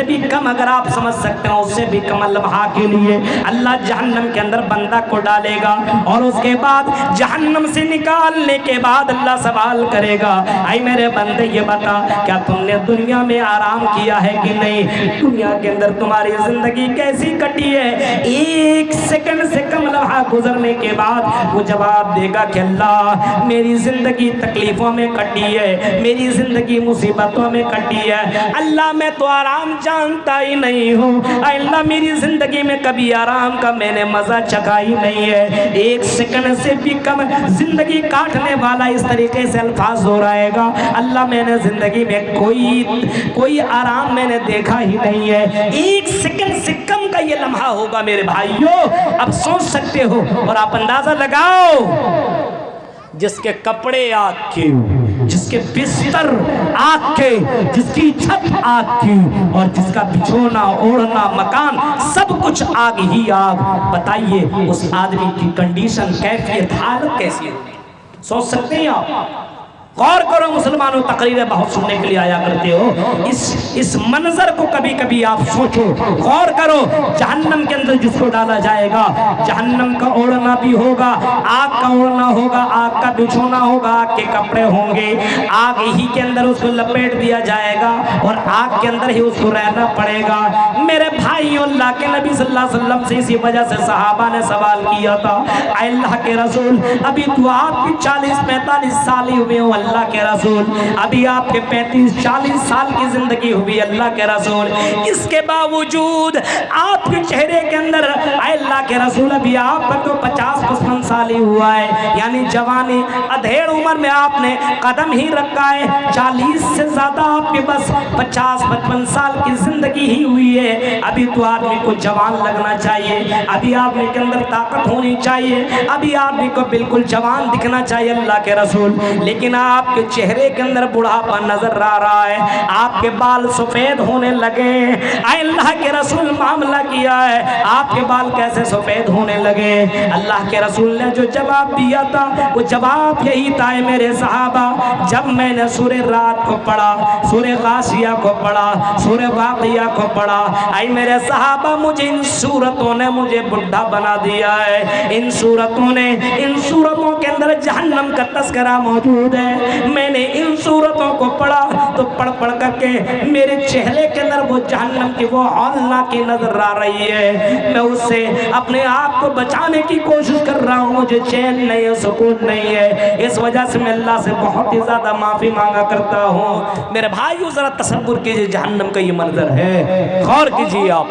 بھی کم اگر آپ سمجھ سکتے ہیں، اس سے بھی کم لمحہ کے لیے اللہ جہنم کے اندر بندہ کو ڈالے گا، اور اس کے بعد جہنم سے نکالنے کے بعد اللہ سوال کرے گا، اے میرے بندے یہ بتا کیا تم نے دنیا میں آرام کیا ہے کہ نہیں؟ دنیا کے اندر تمہاری زندگی کیسی کٹی ہے؟ ایک سیکنڈ سے کم لمحہ گزرنے کے بعد وہ جواب دے گا کہ اللہ میری زندگی تکلیفوں میں کٹی ہے، میری زندگی مصیبتوں میں کٹی ہے، اللہ میں تو آرام جانتا ہی نہیں ہوں، اے اللہ میری زندگی میں کبھی آرام کا میں نے مزہ چکھا ہی نہیں ہے۔ ایک سیکنڈ سے بھی کم زندگی کاٹنے والا اس طریقے سے الفاظ دہرائے گا، اللہ میں نے زندگی میں کوئی آرام میں نے دیکھا ہی نہیں ہے۔ ایک سیکنڈ سے کم کا یہ لمحہ ہوگا میرے بھائیوں، اب سوچ سکتے ہو اور آپ اندازہ لگاؤ، جس کے کپڑے آگ کے، جس کے بستر آگ کے، جس کی چھت آگ کی، اور جس کا بچھونا اوڑھنا مکان سب کچھ آگ ہی آگ، بتائیے اس آدمی کی کنڈیشن، کیفیت، حالت کیسی ہوگی؟ سوچ سکتے ہیں آپ؟ غور کرو مسلمانوں، تقریریں بہت سننے کے لیے آیا کرتے ہو، اس منظر کو کبھی کبھی آپ سوچو، غور کرو۔ جہنم کے اندر جس کو ڈالا جائے گا، جہنم کا اوڑھنا بھی ہوگا، آگ کا اوڑھنا ہوگا، آگ کا بچھونا ہوگا، آگ کے کپڑے ہوں گے، آگ ہی کے اندر اس کو لپیٹ دیا جائے گا اور آگ کے اندر ہی اس کو رہنا پڑے گا۔ میرے بھائیوں، اللہ کے نبی صلی اللہ علیہ وسلم سے اسی وجہ سے صحابہ نے سوال کیا تھا، اے اللہ کے رسول ابھی تو آپ کی 40-45 سال ہی ہوئے ہو اللہ کے رسول، ابھی آپ کے 35-40 سال کی زندگی ہوئی اللہ کے رسول، اس کے باوجود آپ کے چہرے کے اندر اے اللہ کے رسول ابھی آپ پر تو 50-55 سال ہی ہوا ہے، یعنی جوانی ادھیڑ عمر میں آپ نے قدم ہی رکھا ہے، 40 سے زیادہ آپ کے بس 50-55 سال کی زندگی ہی ہوئی ہے، ابھی تو آدمی کو جوان لگنا چاہیے، ابھی آدمی کے اندر طاقت ہونی چاہیے، ابھی آدمی کو بالکل جوان دکھنا چاہیے اللہ کے رسول، لیکن آپ کے چہرے کے اندر بڑھاپا نظر آ رہا ہے، آپ کے بال سفید ہونے لگے، اے اللہ کے رسول معاملہ کیا ہے، آپ کے بال کیسے سفید ہونے لگے؟ اللہ کے رسول نے جو جواب دیا تھا وہ جواب یہی تھا، میرے صحابہ جب میں نے سورہ رات کو پڑھا، سورہ غاشیہ کو پڑھا، سورہ واقعہ کو پڑھا، اے میرے صحابہ مجھے ان سورتوں نے مجھے بڑھا بنا دیا ہے، ان سورتوں کے اندر جہنم کا تذکرہ موجود ہے، میں نے ان سورتوں کو پڑھا تو پڑھ کر کے میرے چہرے کے اندر وہ جہنم کی وہ ہولناکی نظر آ رہی ہے، میں اس سے اپنے آپ کو بچانے کی کوشش کر رہا ہوں، مجھے چین نہیں ہے، سکون نہیں ہے، اس وجہ سے میں اللہ سے بہت ہی زیادہ معافی مانگا کرتا ہوں۔ میرے بھائیو ذرا تصور کیجئے جہنم کا یہ منظر ہے، غور کیجئے آپ۔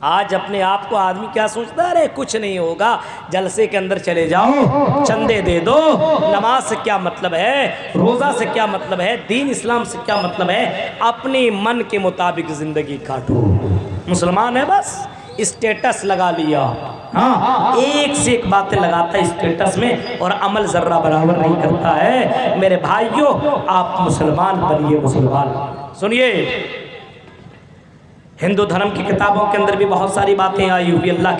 آج اپنے آپ کو آدمی کیا سوچتا ہے؟ کچھ نہیں ہوگا، جلسے کے اندر چلے جاؤ، چندے دے دو، نماز سے کیا مطلب ہے، روزہ سے کیا مطلب ہے، دین اسلام سے کیا مطلب ہے، اپنی من کے مطابق زندگی کاٹو۔ مسلمان ہے بس اسٹیٹس لگا لیا، ہاں ایک سے ایک باتیں لگاتا ہے اسٹیٹس میں اور عمل ذرہ برابر نہیں کرتا ہے۔ میرے بھائیوں آپ مسلمان بنیے، مسلمان سنیے، ہندو دھرم کی کتابوں کے اندر بھی بہت ساری باتیں آئی ہوئی۔ اللہ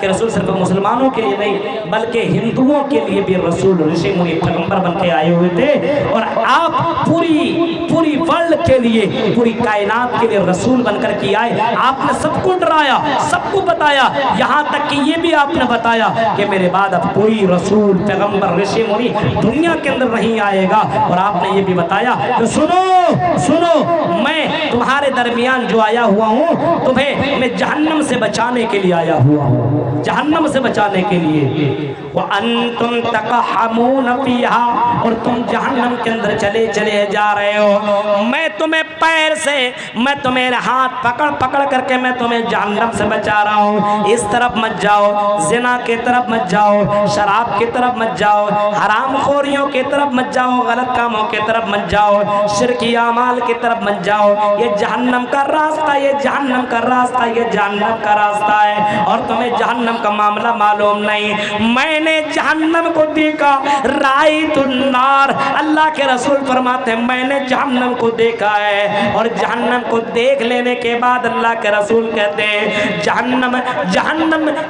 کے رسول صرف مسلمانوں کے لیے نہیں بلکہ ہندوؤں کے لیے بھی رسول، رشی منی، پیغمبر بن کے آئے ہوئے تھے، اور آپ پوری ورلڈ کے لیے، پوری کائنات کے لیے رسول بن کر کے آئے۔ آپ نے سب کو ڈرایا، سب کو بتایا، یہاں تک کہ یہ بھی آپ نے بتایا کہ میرے بعد اب کوئی رسول، پیغمبر، رشی منی دنیا کے اندر نہیں آئے گا۔ اور آپ نے یہ بھی بتایا کہ سنو میں تمہارے درمیان جو آیا ہوا ہوں، تمہیں میں جہنم سے بچانے کے لیے آیا ہوا ہوں، جہنم سے بچانے کے لیے۔ وَأَنْتُمْ تَقَحَمُونَ فِيهَا، اور تم جہنم کے اندر چلے جا رہے ہو، میں تمہیں پیر سے، میں تمہیں ہاتھ پکڑ کر کے میں تمہیں جہنم سے بچا رہا ہوں۔ اس طرف مت جاؤ، زنا کی طرف مت جاؤ، شراب کی طرف مت جاؤ، حرام خوریوں کی طرف مت جاؤ، غلط کاموں کی طرف مت جاؤ، شرکی اعمال کی طرف مت جاؤ، یہ جہنم کا راستہ، یہ جہنم کا راستہ، یہ جہنم کا راستہ ہے، اور تمہیں جہنم کا معاملہ معلوم نہیں۔ میں نے جہنم کو دیکھا، رائت النار، اللہ کے رسول فرماتے ہیں میں نے جہنم کو دیکھا ہے، اور جہنم کو دیکھ لینے کے بعد اللہ کے رسول کہتے ہیں جہنم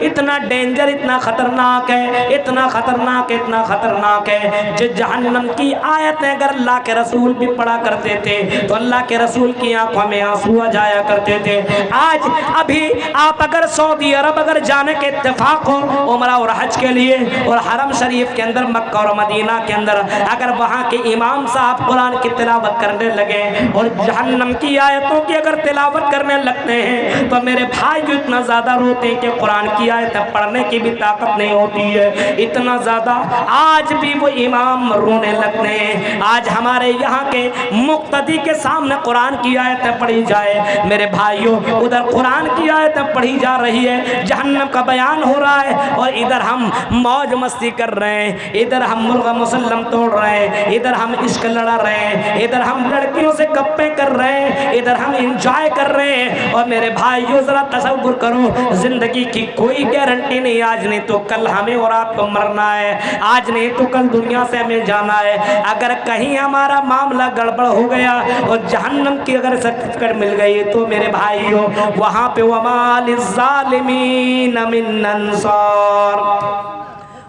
اتنا ڈینجر، اتنا خطرناک ہے، اتنا خطرناک ہے، جو جہنم کی آیتیں اگر اللہ کے رسول بھی پڑھا کرتے تھے تو اللہ کے رسول کی آنکھوں میں آنسو آ جایا کرتے تھے۔ آج ابھی آپ اگر سعودی عرب اگر جانے کے اتفاق ہو عمرہ اور حج کے لیے، اور حرم شریف کے اندر مکہ اور مدینہ کے اندر اگر وہاں کے امام صاحب قرآن کی تلاوت کرنے لگے اور جہنم کی آیتوں کی اگر تلاوت کرنے لگتے ہیں تو میرے بھائی جو اتنا زیادہ روتے ہیں کہ قرآن کی آیتیں پڑھنے کی بھی طاقت نہیں ہوتی ہے، اتنا زیادہ آج بھی وہ امام رونے لگتے ہیں۔ آج ہمارے یہاں کے مقتدی کے سامنے قرآن کی آیتیں پڑھی جائے، میرے بھائیوں ادھر قرآن کی آیتیں پڑھی جا رہی ہے، جہنم کا بیان ہو رہا ہے، اور ادھر ہم موج مستی کر رہے ہیں، ادھر ہم مرغا مسلم توڑ رہے ہیں، ادھر ہم عشق لڑا رہے ہیں، ادھر ہم لڑکیوں سے گپیں کر رہے ہیں، ادھر ہم انجوائے کر رہے ہیں۔ اور میرے بھائیو ذرا تصور کرو، زندگی کی کوئی گارنٹی نہیں، آج نہیں تو کل ہمیں اور آپ کو مرنا ہے، آج نہیں تو کل دنیا سے ہمیں جانا ہے۔ اگر کہیں ہمارا معاملہ گڑبڑ ہو گیا اور جہنم کی اگر سرٹیفکیٹ مل گئی تو میرے بھائیو وہاں پہ وَمَا لِلظَّالِمِينَ مِنْ أَنصَارٍ،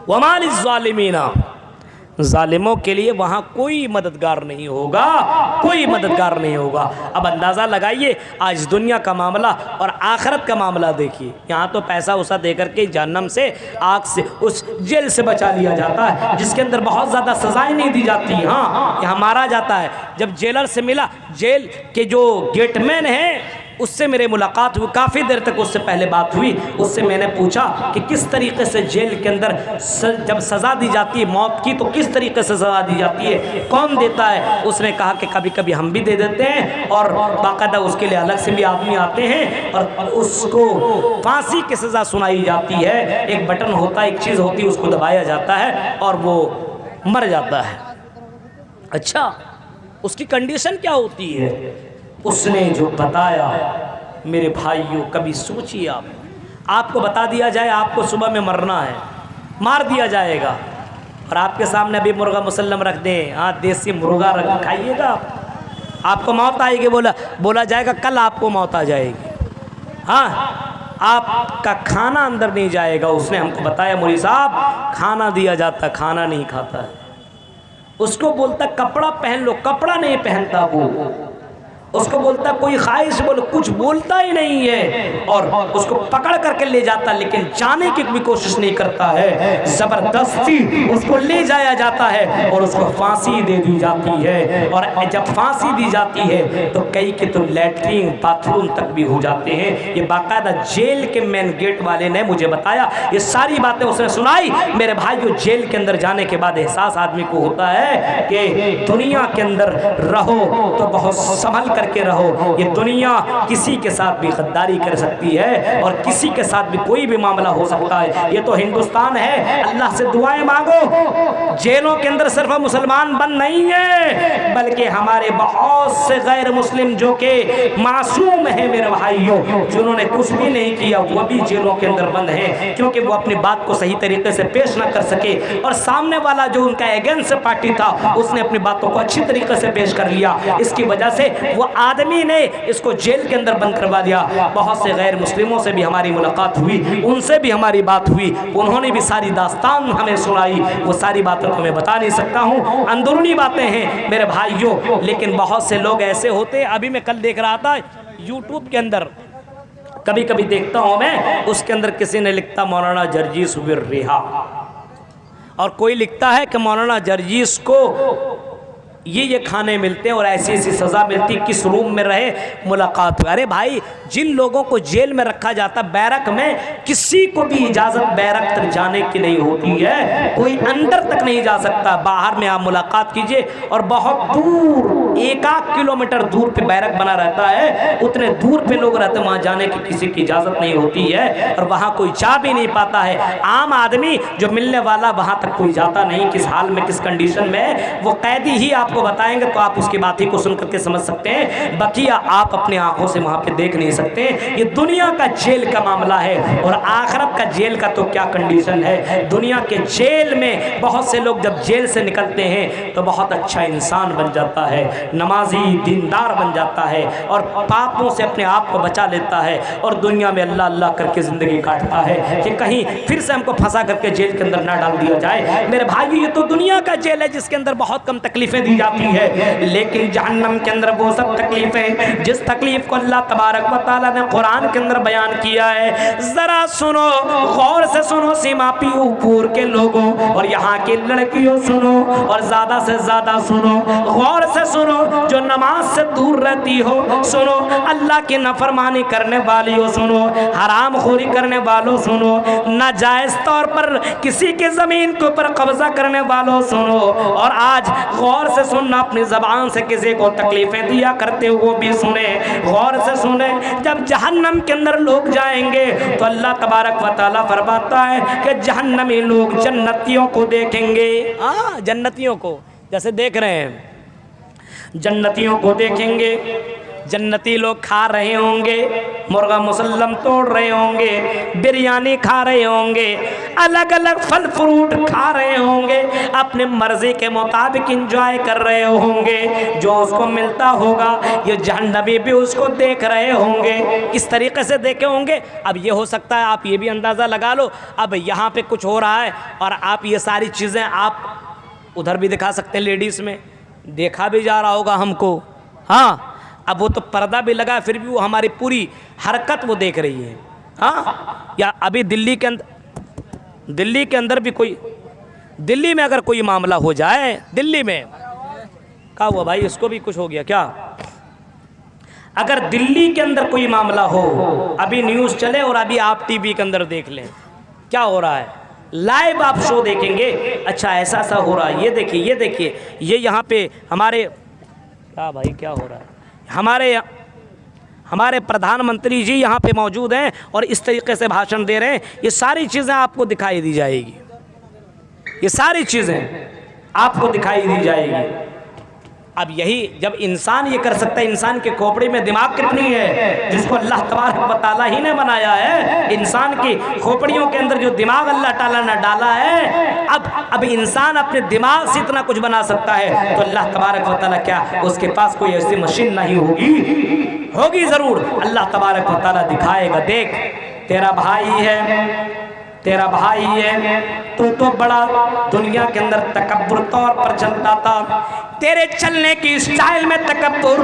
وَمَا لِلظَّالِمِينَ، ظالموں کے لیے وہاں کوئی مددگار نہیں ہوگا، کوئی مددگار نہیں ہوگا۔ اب اندازہ لگائیے آج دنیا کا معاملہ اور آخرت کا معاملہ دیکھیے، یہاں تو پیسہ وسا دے کر کے جہنم سے، آگ سے، اس جیل سے بچا لیا جاتا ہے جس کے اندر بہت زیادہ سزائیں نہیں دی جاتی، ہاں یہاں مارا جاتا ہے۔ جب جیلر سے ملا، جیل کے جو گیٹ مین ہیں اس سے میرے ملاقات ہوئی، کافی دیر تک اس سے پہلے بات ہوئی، اس سے میں نے پوچھا کہ کس طریقے سے جیل کے اندر جب سزا دی جاتی ہے موت کی تو کس طریقے سے سزا دی جاتی ہے، کون دیتا ہے؟ اس نے کہا کہ کبھی کبھی ہم بھی دے دیتے ہیں، اور باقاعدہ اس کے لیے الگ سے بھی آدمی آتے ہیں اور اس کو پھانسی کی سزا سنائی جاتی ہے۔ ایک بٹن ہوتا ہے، ایک چیز ہوتی ہے، اس کو دبایا جاتا ہے اور وہ مر جاتا ہے۔ اچھا اس کی کنڈیشن کیا ہوتی ہے؟ اس نے جو بتایا میرے بھائیوں کبھی سوچیے، آپ کو بتا دیا جائے آپ کو صبح میں مرنا ہے، مار دیا جائے گا، اور آپ کے سامنے ابھی مرغا مسلم رکھ دیں، ہاں دیسی مرغا رکھ کھائیے گا، آپ کو موت آئے گی، بولا جائے گا کل آپ کو موت آ جائے گی، ہاں آپ کا کھانا اندر نہیں جائے گا۔ اس نے ہم کو بتایا مولوی صاحب کھانا دیا جاتا، کھانا نہیں کھاتا ہے، اس کو بولتا کپڑا پہن لو، کپڑا نہیں پہنتا، وہ اس کو بولتا کوئی خواہش بولو، کچھ بولتا ہی نہیں ہے، اور اس کو پکڑ کر کے لے جاتا لیکن جانے کی بھی کوشش نہیں کرتا ہے، زبردستی اس کو لے جایا جاتا ہے اور اس کو پھانسی دے دی جاتی ہے۔ اور جب پھانسی دی جاتی ہے تو کئی کے تو لیٹرین باتھ روم تک بھی ہو جاتے ہیں۔ یہ باقاعدہ جیل کے مین گیٹ والے نے مجھے بتایا، یہ ساری باتیں اس نے سنائی۔ میرے بھائیو جیل کے اندر جانے کے بعد احساس آدمی کو ہوتا ہے کہ دنیا کے اندر رہو تو بہت سنبھل کر کر کے رہو. یہ دنیا کسی کے ساتھ بھی غداری کر سکتی ہے اور کسی کے ساتھ بھی کوئی بھی معاملہ ہو سکتا ہے. یہ تو ہندوستان ہے. اللہ سے دعائیں مانگو. جیلوں کے اندر صرف مسلمان بند نہیں ہیں بلکہ ہمارے بہت سے غیر مسلم جو کہ معصوم ہیں میرے بھائیوں, جنہوں نے کچھ بھی نہیں کیا, وہ بھی جیلوں کے اندر بند ہیں کیونکہ وہ اپنی بات کو صحیح طریقے سے پیش نہ کر سکے اور سامنے والا جو ان کا اگینسٹ پارٹی تھا اس نے اپنی باتوں کو اچھی طریقے سے پیش کر لیا. اس کی وجہ سے وہ آدمی نے اس کو جیل کے اندر بند کروا دیا. بہت سے غیر مسلموں سے بھی ہماری ملاقات ہوئی, ان سے بھی ہماری بات ہوئی, انہوں نے بھی ساری داستان ہمیں سنائی. وہ ساری باتیں تو میں بتا نہیں سکتا ہوں, اندرونی باتیں ہیں میرے بھائیوں. لیکن بہت سے لوگ ایسے ہوتے, ابھی میں کل دیکھ رہا تھا یوٹیوب کے اندر, کبھی کبھی دیکھتا ہوں میں, اس کے اندر کسی نے لکھتا مولانا جرجیس ور رہا, اور کوئی لکھتا ہے کہ مولانا جرجیس کو یہ کھانے ملتے ہیں اور ایسی ایسی سزا ملتی, کس روم میں رہے ملاقات ہوئی. ارے بھائی, جن لوگوں کو جیل میں رکھا جاتا بیرک میں, کسی کو بھی اجازت بیرک تک جانے کی نہیں ہوتی ہے. کوئی اندر تک نہیں جا سکتا. باہر میں آپ ملاقات کیجئے اور بہت دور 1-8 کلومیٹر دور پہ بیرک بنا رہتا ہے, اتنے دور پہ لوگ رہتے ہیں, وہاں جانے کی کسی کی اجازت نہیں ہوتی ہے اور وہاں کوئی جا بھی نہیں پاتا ہے. عام آدمی جو ملنے والا وہاں تک کوئی جاتا نہیں. کس حال میں, کس کنڈیشن میں, وہ قیدی ہی آپ کو بتائیں گے تو آپ اس کی بات ہی کو سن کر کے سمجھ سکتے ہیں. بقیہ آپ اپنے آنکھوں سے وہاں پہ دیکھ نہیں سکتے. یہ دنیا کا جیل کا معاملہ ہے, اور آخرت کا جیل کا تو کیا کنڈیشن ہے. دنیا کے جیل میں بہت سے لوگ جب جیل سے نکلتے ہیں تو بہت اچھا انسان بن جاتا ہے, نمازی دیندار بن جاتا ہے اور پاپوں سے اپنے آپ کو بچا لیتا ہے اور دنیا میں اللہ اللہ کر کے زندگی کاٹتا ہے کہ کہیں پھر سے ہم کو پھنسا کر کے جیل کے اندر نہ ڈال دیا جائے. میرے بھائی, یہ تو دنیا کا جیل ہے جس کے اندر بہت کم تکلیفیں دی جاتی ہے, لیکن جہنم کے اندر وہ سب تکلیفیں جس تکلیف کو اللہ تبارک و تعالیٰ نے قرآن کے اندر بیان کیا ہے. ذرا سنو, غور سے سنو, سیما پیو پور کے لوگوں اور یہاں کی لڑکیوں سنو, اور زیادہ سے زیادہ سنو, غور سے سنو, جو نماز سے دور رہتی ہو سنو, اللہ کی نافرمانی کرنے والیوں سنو, حرام خوری کرنے والوں سنو, ناجائز طور پر کسی کی زمین کے اوپر قبضہ کرنے والوں سنو, اور آج غور سے سننا, اپنی زبان سے کسی کو تکلیفیں دیا کرتے وہ بھی سنیں. غور سے سنیں, جب جہنم کے اندر لوگ جائیں گے تو اللہ تبارک و تعالیٰ فرماتا ہے کہ جہنمی لوگ جنتیوں کو دیکھیں گے. جنتیوں کو جیسے دیکھ رہے ہیں, جنتیوں کو دیکھیں گے. جنتی لوگ کھا رہے ہوں گے, مرغا مسلم توڑ رہے ہوں گے, بریانی کھا رہے ہوں گے, الگ الگ پھل فروٹ کھا رہے ہوں گے, اپنے مرضی کے مطابق انجوائے کر رہے ہوں گے. جو اس کو ملتا ہوگا یہ جہنمی بھی اس کو دیکھ رہے ہوں گے, اس طریقے سے دیکھے ہوں گے. اب یہ ہو سکتا ہے آپ یہ بھی اندازہ لگا لو, اب یہاں پہ کچھ ہو رہا ہے اور آپ یہ ساری چیزیں آپ ادھر بھی دکھا سکتے ہیں. لیڈیز میں دیکھا بھی جا رہا ہوگا ہم کو, ہاں, اب وہ تو پردہ بھی لگا پھر بھی وہ ہماری پوری حرکت وہ دیکھ رہی ہے. ہاں, یا ابھی دلی کے اندر بھی کوئی, دلی میں اگر کوئی معاملہ ہو جائے, دلی میں کہا ہوا بھائی اس کو بھی کچھ ہو گیا کیا, اگر دلی کے اندر کوئی معاملہ ہو, ابھی نیوز چلے اور ابھی آپ ٹی وی کے اندر دیکھ لیں کیا ہو رہا ہے, لائیو آپ شو دیکھیں گے, اچھا ایسا ایسا ہو رہا ہے, یہ دیکھیے یہ دیکھیے, یہ یہاں پہ ہمارے کیا بھائی کیا ہو رہا ہے, ہمارے پردھان منتری جی یہاں پہ موجود ہیں اور اس طریقے سے بھاشن دے رہے ہیں. یہ ساری چیزیں آپ کو دکھائی دی جائے گی, یہ ساری چیزیں آپ کو دکھائی دی جائے گی. اب یہی جب انسان یہ کر سکتا ہے, انسان کے کھوپڑی میں دماغ کتنی ہے جس کو اللہ تبارک و تعالیٰ ہی نے بنایا ہے. انسان کی کھوپڑیوں کے اندر جو دماغ اللہ تعالیٰ نے ڈالا ہے, اب انسان اپنے دماغ سے اتنا کچھ بنا سکتا ہے, تو اللہ تبارک و تعالیٰ کیا اس کے پاس کوئی ایسی مشین نہیں ہوگی ضرور. اللہ تبارک و تعالیٰ دکھائے گا, دیکھ تیرا بھائی ہے, تو بڑا دنیا کے اندر تکبر طور پر چلتا تھا, تیرے چلنے کی اسٹائل میں تکبر,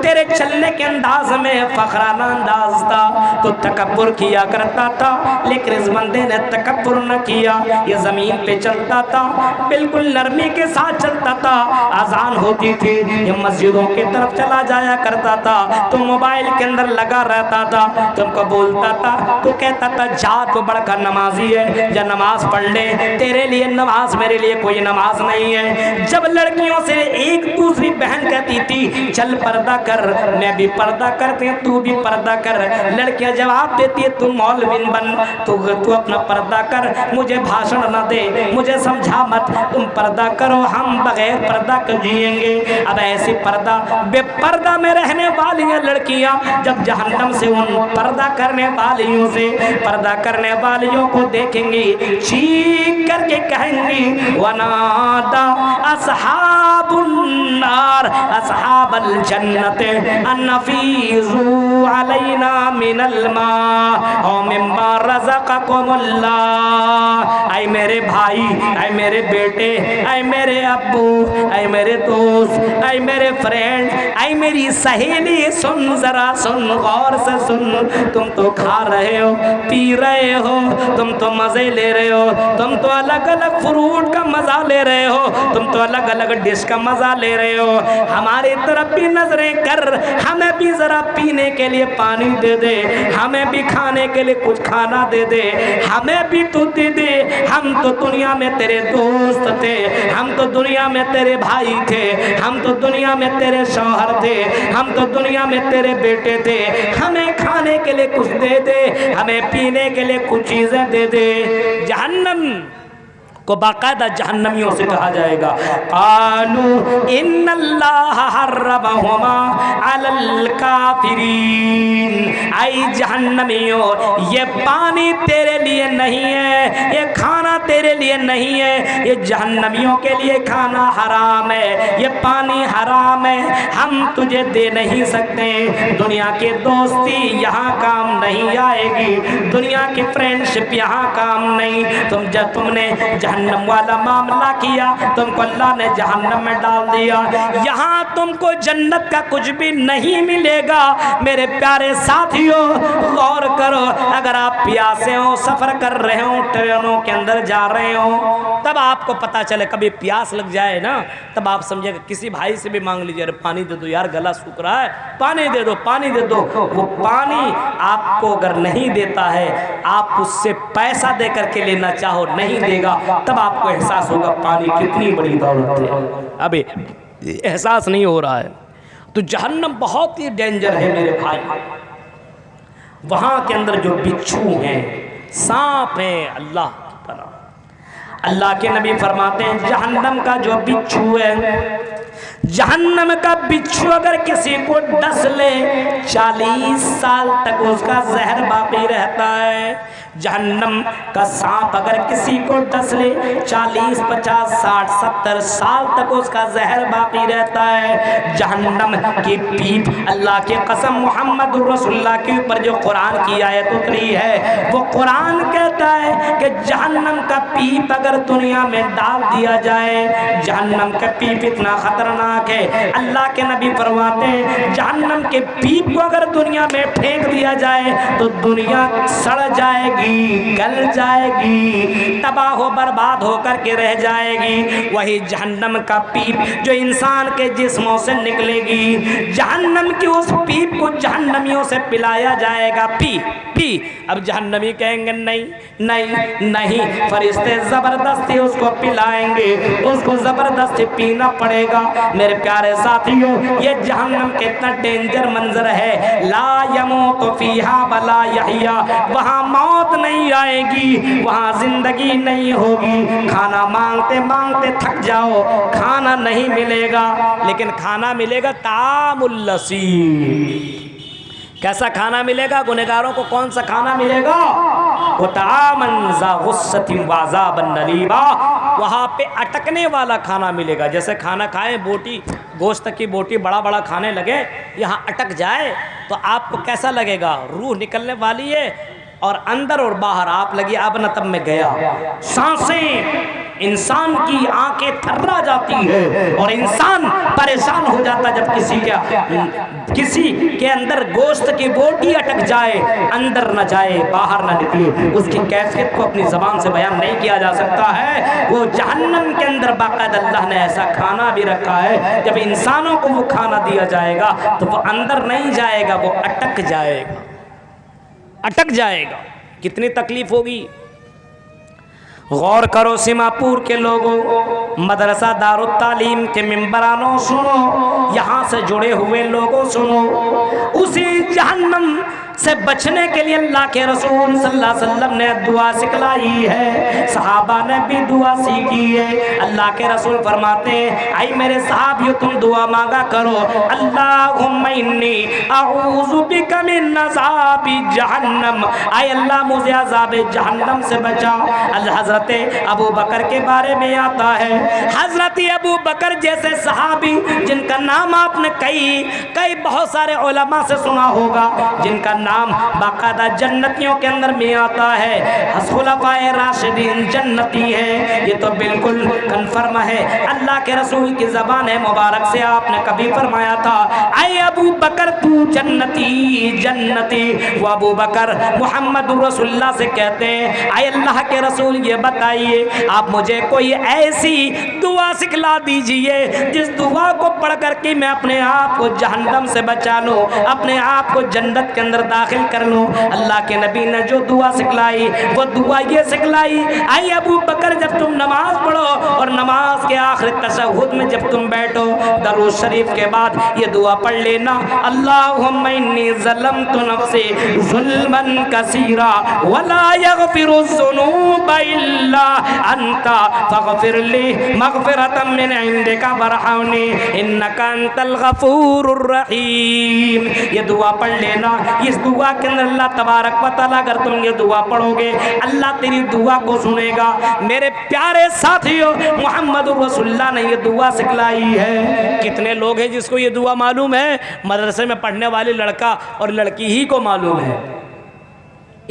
تیرے چلنے کے انداز میں فخرانہ انداز تھا, تو تکبر کیا کرتا تھا. لیکن اس بندے نے تکبر نہ کیا, یہ زمین پہ چلتا تھا, بالکل نرمی کے ساتھ چلتا تھا. اذان ہوتی تھی یہ مسجدوں کی طرف چلا جایا کرتا تھا, تو موبائل کے اندر لگا رہتا تھا, تم کو بولتا تھا, تو کہتا تھا جا تو بڑھ کر نماز نمازی ہے یا نماز پڑھ لے، تیرے لیے نماز میرے لیے کوئی نماز نہیں ہے۔ جب لڑکیوں سے ایک دوسری بہن کہتی تھی چل پردہ کر، میں بھی پردہ کرتے ہیں تو بھی پردہ کر، لڑکیاں جواب دیتی ہے تو مولوی بن، تو اپنا پردہ کر، مجھے بھاشن نہ دے، مجھے سمجھا مت، تم پردہ کرو، ہم بغیر پردہ کر جئیں گے۔ اب ایسی پردہ بے پردہ میں رہنے والی ہیں لڑکیاں جب جہنم سے ان پردہ کرنے والیوں سے، پردہ کرنے والیوں کو دیکھیں گی، چیخ کر کے کہیں گی وَنَادَى أَصْحَابُ النَّارِ أَصْحَابَ الْجَنَّةِ أَنْ أَفِيضُوا عَلَيْنَا مِنَ الْمَاءِ أَوْ مِمَّا رَزَقَكُمُ اللَّهُ۔ اے میرے بھائی، اے میرے بیٹے، اے میرے ابو، اے میرے دوست، اے میرے فرینڈ، اے میری سہیلی، سن ذرا سن، غور سے سن، تم تو کھا رہے ہو، پی رہے ہو، تم تو مزے لے رہے ہو، تم تو الگ الگ فروٹ کا مزہ لے رہے ہو، تم تو الگ الگ ڈش کا مزہ لے رہے ہو، ہماری طرف بھی نظریں کر، ہمیں بھی ذرا پینے کے لیے پانی دے دے، ہمیں بھی کھانے کے لیے کچھ کھانا دے دے، ہمیں بھی تو دے دے، ہم تو دنیا میں تیرے دوست تھے، ہم تو دنیا میں تیرے بھائی تھے، ہم تو دنیا میں تیرے شوہر تھے، ہم تو دنیا میں تیرے بیٹے تھے، ہمیں کھانے کے لیے کچھ دے دے، ہمیں پینے کے لیے کچھ چیزیں دے دے۔ جہنم کو باقاعدہ جہنمیوں سے کہا جائے گا قالوا ان اللہ حرمہما علی الکافرین، اے جہنمیوں یہ پانی تیرے لیے نہیں ہے، یہ کھانا تیرے لیے نہیں ہے، یہ جہنمیوں کے لیے کھانا حرام ہے، یہ پانی حرام ہے، ہم تجھے دے نہیں سکتے، دنیا کی دوستی یہاں کام نہیں آئے گی، دنیا کی فرینڈشپ یہاں کام نہیں، تم نے جہنم والا معاملہ کیا، تم کو اللہ نے جہنم میں ڈال دیا، یہاں تم کو جنت کا کچھ بھی نہیں ملے گا۔ میرے پیارے ساتھیوں غور کرو، اگر آپ پیاسے ہوں، سفر کر رہے ہوں، ٹرینوں کے اندر جا رہے ہوں، تب آپ کو پتا چلے، کبھی پیاس لگ جائے نا، تب آپ سمجھے کہ کسی بھائی سے بھی مانگ لیجیے، ارے پانی دے دو یار، گلا سوکھ رہا ہے، پانی دے دو، پانی دے دو۔ وہ پانی آپ کو اگر نہیں دیتا ہے، آپ اس سے پیسہ دے کر کے لینا چاہو نہیں دے گا، تب آپ کو احساس ہوگا پانی کتنی بڑی دولت ہے۔ ابھی احساس نہیں ہو رہا ہے۔ تو جہنم بہت ہی ڈینجر ہے میرے بھائی، وہاں کے اندر جو بچھو ہیں، سانپ ہیں، اللہ کی پناہ۔ اللہ کے نبی فرماتے ہیں جہنم کا جو بچھو ہے، جہنم کا بچھو اگر کسی کو ڈس لے 40 سال تک اس کا زہر باقی رہتا ہے۔ جہنم کا سانپ اگر کسی کو ڈس لے 40 50 60 70 سال تک اس کا زہر باقی رہتا ہے۔ جہنم کی پیپ، اللہ کی قسم محمد رسول اللہ کے اوپر جو قرآن کی آیت اتری ہے، وہ قرآن کہتا ہے کہ جہنم کا پیپ اگر دنیا میں ڈال دیا جائے، جہنم کا پیپ اتنا خطرناک ہے، اللہ کے نبی فرماتے ہیں جہنم کے پیپ کو اگر دنیا میں پھینک دیا جائے تو دنیا سڑ جائے گی، گل جائے گی، تباہ و برباد ہو کر کے رہ جائے گی۔ وہی جہنم کا پیپ جو انسان کے جسموں سے نکلے گی، جہنم کی اس پیپ کو جہنمیوں سے پلایا جائے گا، پی پی۔ اب جہنمی کہیں گے نہیں نہیں نہیں، فرشتے زبردستی اس کو پلائیں گے، اس کو زبردستی پینا پڑے گا۔ میرے پیارے ساتھیوں یہ جہنم کتنا ڈینجر منظر ہے، لا یموت فیہا ولا یحیا، وہاں موت نہیں آئے گی، وہاں زندگی نہیں ہوگی، کھانا مانگتے مانگتے تھک جاؤ، کھانا نہیں ملے گا، لیکن کھانا ملے گا طعام اللذیذ۔ کیسا کھانا ملے گا؟ گنہگاروں کو کون سا کھانا ملے گا؟ وَطَعَامًا ذَا غُصَّةٍ وَعَذَابًا أَلِيمًا، وہاں پہ اٹکنے والا کھانا ملے گا۔ جیسے کھانا کھائیں، بوٹی، گوشت کی بوٹی بڑا بڑا کھانے لگے، یہاں اٹک جائے تو آپ کو کیسا لگے گا؟ روح نکلنے والی ہے اور اندر اور باہر آپ لگی اب نہ تب میں گیا، سانسیں، انسان کی آنکھیں تھرا جاتی ہے اور انسان پریشان ہو جاتا جب کسی کے اندر گوشت کی بوٹی اٹک جائے، اندر نہ جائے باہر نہ نکلے، اس کی کیفیت کو اپنی زبان سے بیان نہیں کیا جا سکتا ہے۔ وہ جہنم کے اندر باقاعدہ اللہ نے ایسا کھانا بھی رکھا ہے، جب انسانوں کو وہ کھانا دیا جائے گا تو وہ اندر نہیں جائے گا، وہ اٹک جائے گا، اٹک جائے گا۔ کتنی تکلیف ہوگی، غور کرو سیماپور کے لوگوں، مدرسہ دارالتعلیم کے ممبرانوں سنو، یہاں سے جڑے ہوئے لوگوں سنو، اسی جہنم سے بچنے کے لیے اللہ کے رسول صلی اللہ علیہ وسلم نے دعا سکھلائی ہے، صحابہ نے بھی دعا سیکھی ہے۔ اللہ کے رسول فرماتے ہیں اے میرے صحابیو تم دعا مانگا کرو، اللہم انی اعوذ بک من عذاب جہنم، اے اللہ مجھے عذاب جہنم سے بچا۔ حضرت ابو بکر کے بارے میں آتا ہے، حضرت ابو بکر جیسے صحابی جن کا نام آپ نے کئی بہت سارے علماء سے سنا ہوگا، جن کا نام باقاعدہ جنتیوں کے اندر میں آتا ہے، خلفائے راشدین جنتی ہے، یہ تو بالکل کنفرم ہے۔ اللہ کے رسول کی زبان مبارک سے آپ نے کبھی فرمایا تھا اے ابو بکر تو جنتی جنتی، وہ ابو بکر محمد رسول اللہ سے کہتے ہیں اے اللہ کے رسول یہ بتائیے آپ مجھے کوئی ایسی دعا سکھلا دیجئے جس دعا کو پڑھ کر کے میں اپنے آپ کو جہنم سے بچا لوں، اپنے آپ کو جنت کے اندر داخل کر لوں۔ اللہ کے نبی نے جو دعا سکھلائی وہ دعا یہ سکھلائی اے ابو بکر جب تم نماز پڑھو اور نماز کے آخر تشہد میں جب تم بیٹھو درود شریف کے بعد یہ دعا پڑھ لینا، اللہم انی ظلمت نفسی ظلما کثیرا ولا یغفر الذنوب الا انت فاغفر لی مغفرۃ من عندک وارحمنی انک انت الغفور الرحیم۔ یہ دعا پڑھ لینا، اس دعا کے اندر اللہ تبارک و تعالیٰ اگر تم یہ دعا پڑھو گے اللہ تیری دعا کو سنے گا۔ میرے پیارے ساتھیوں محمد رسول اللہ نے یہ دعا سکھلائی ہے۔ کتنے لوگ ہیں جس کو یہ دعا معلوم ہے؟ مدرسے میں پڑھنے والے لڑکا اور لڑکی ہی کو معلوم ہے،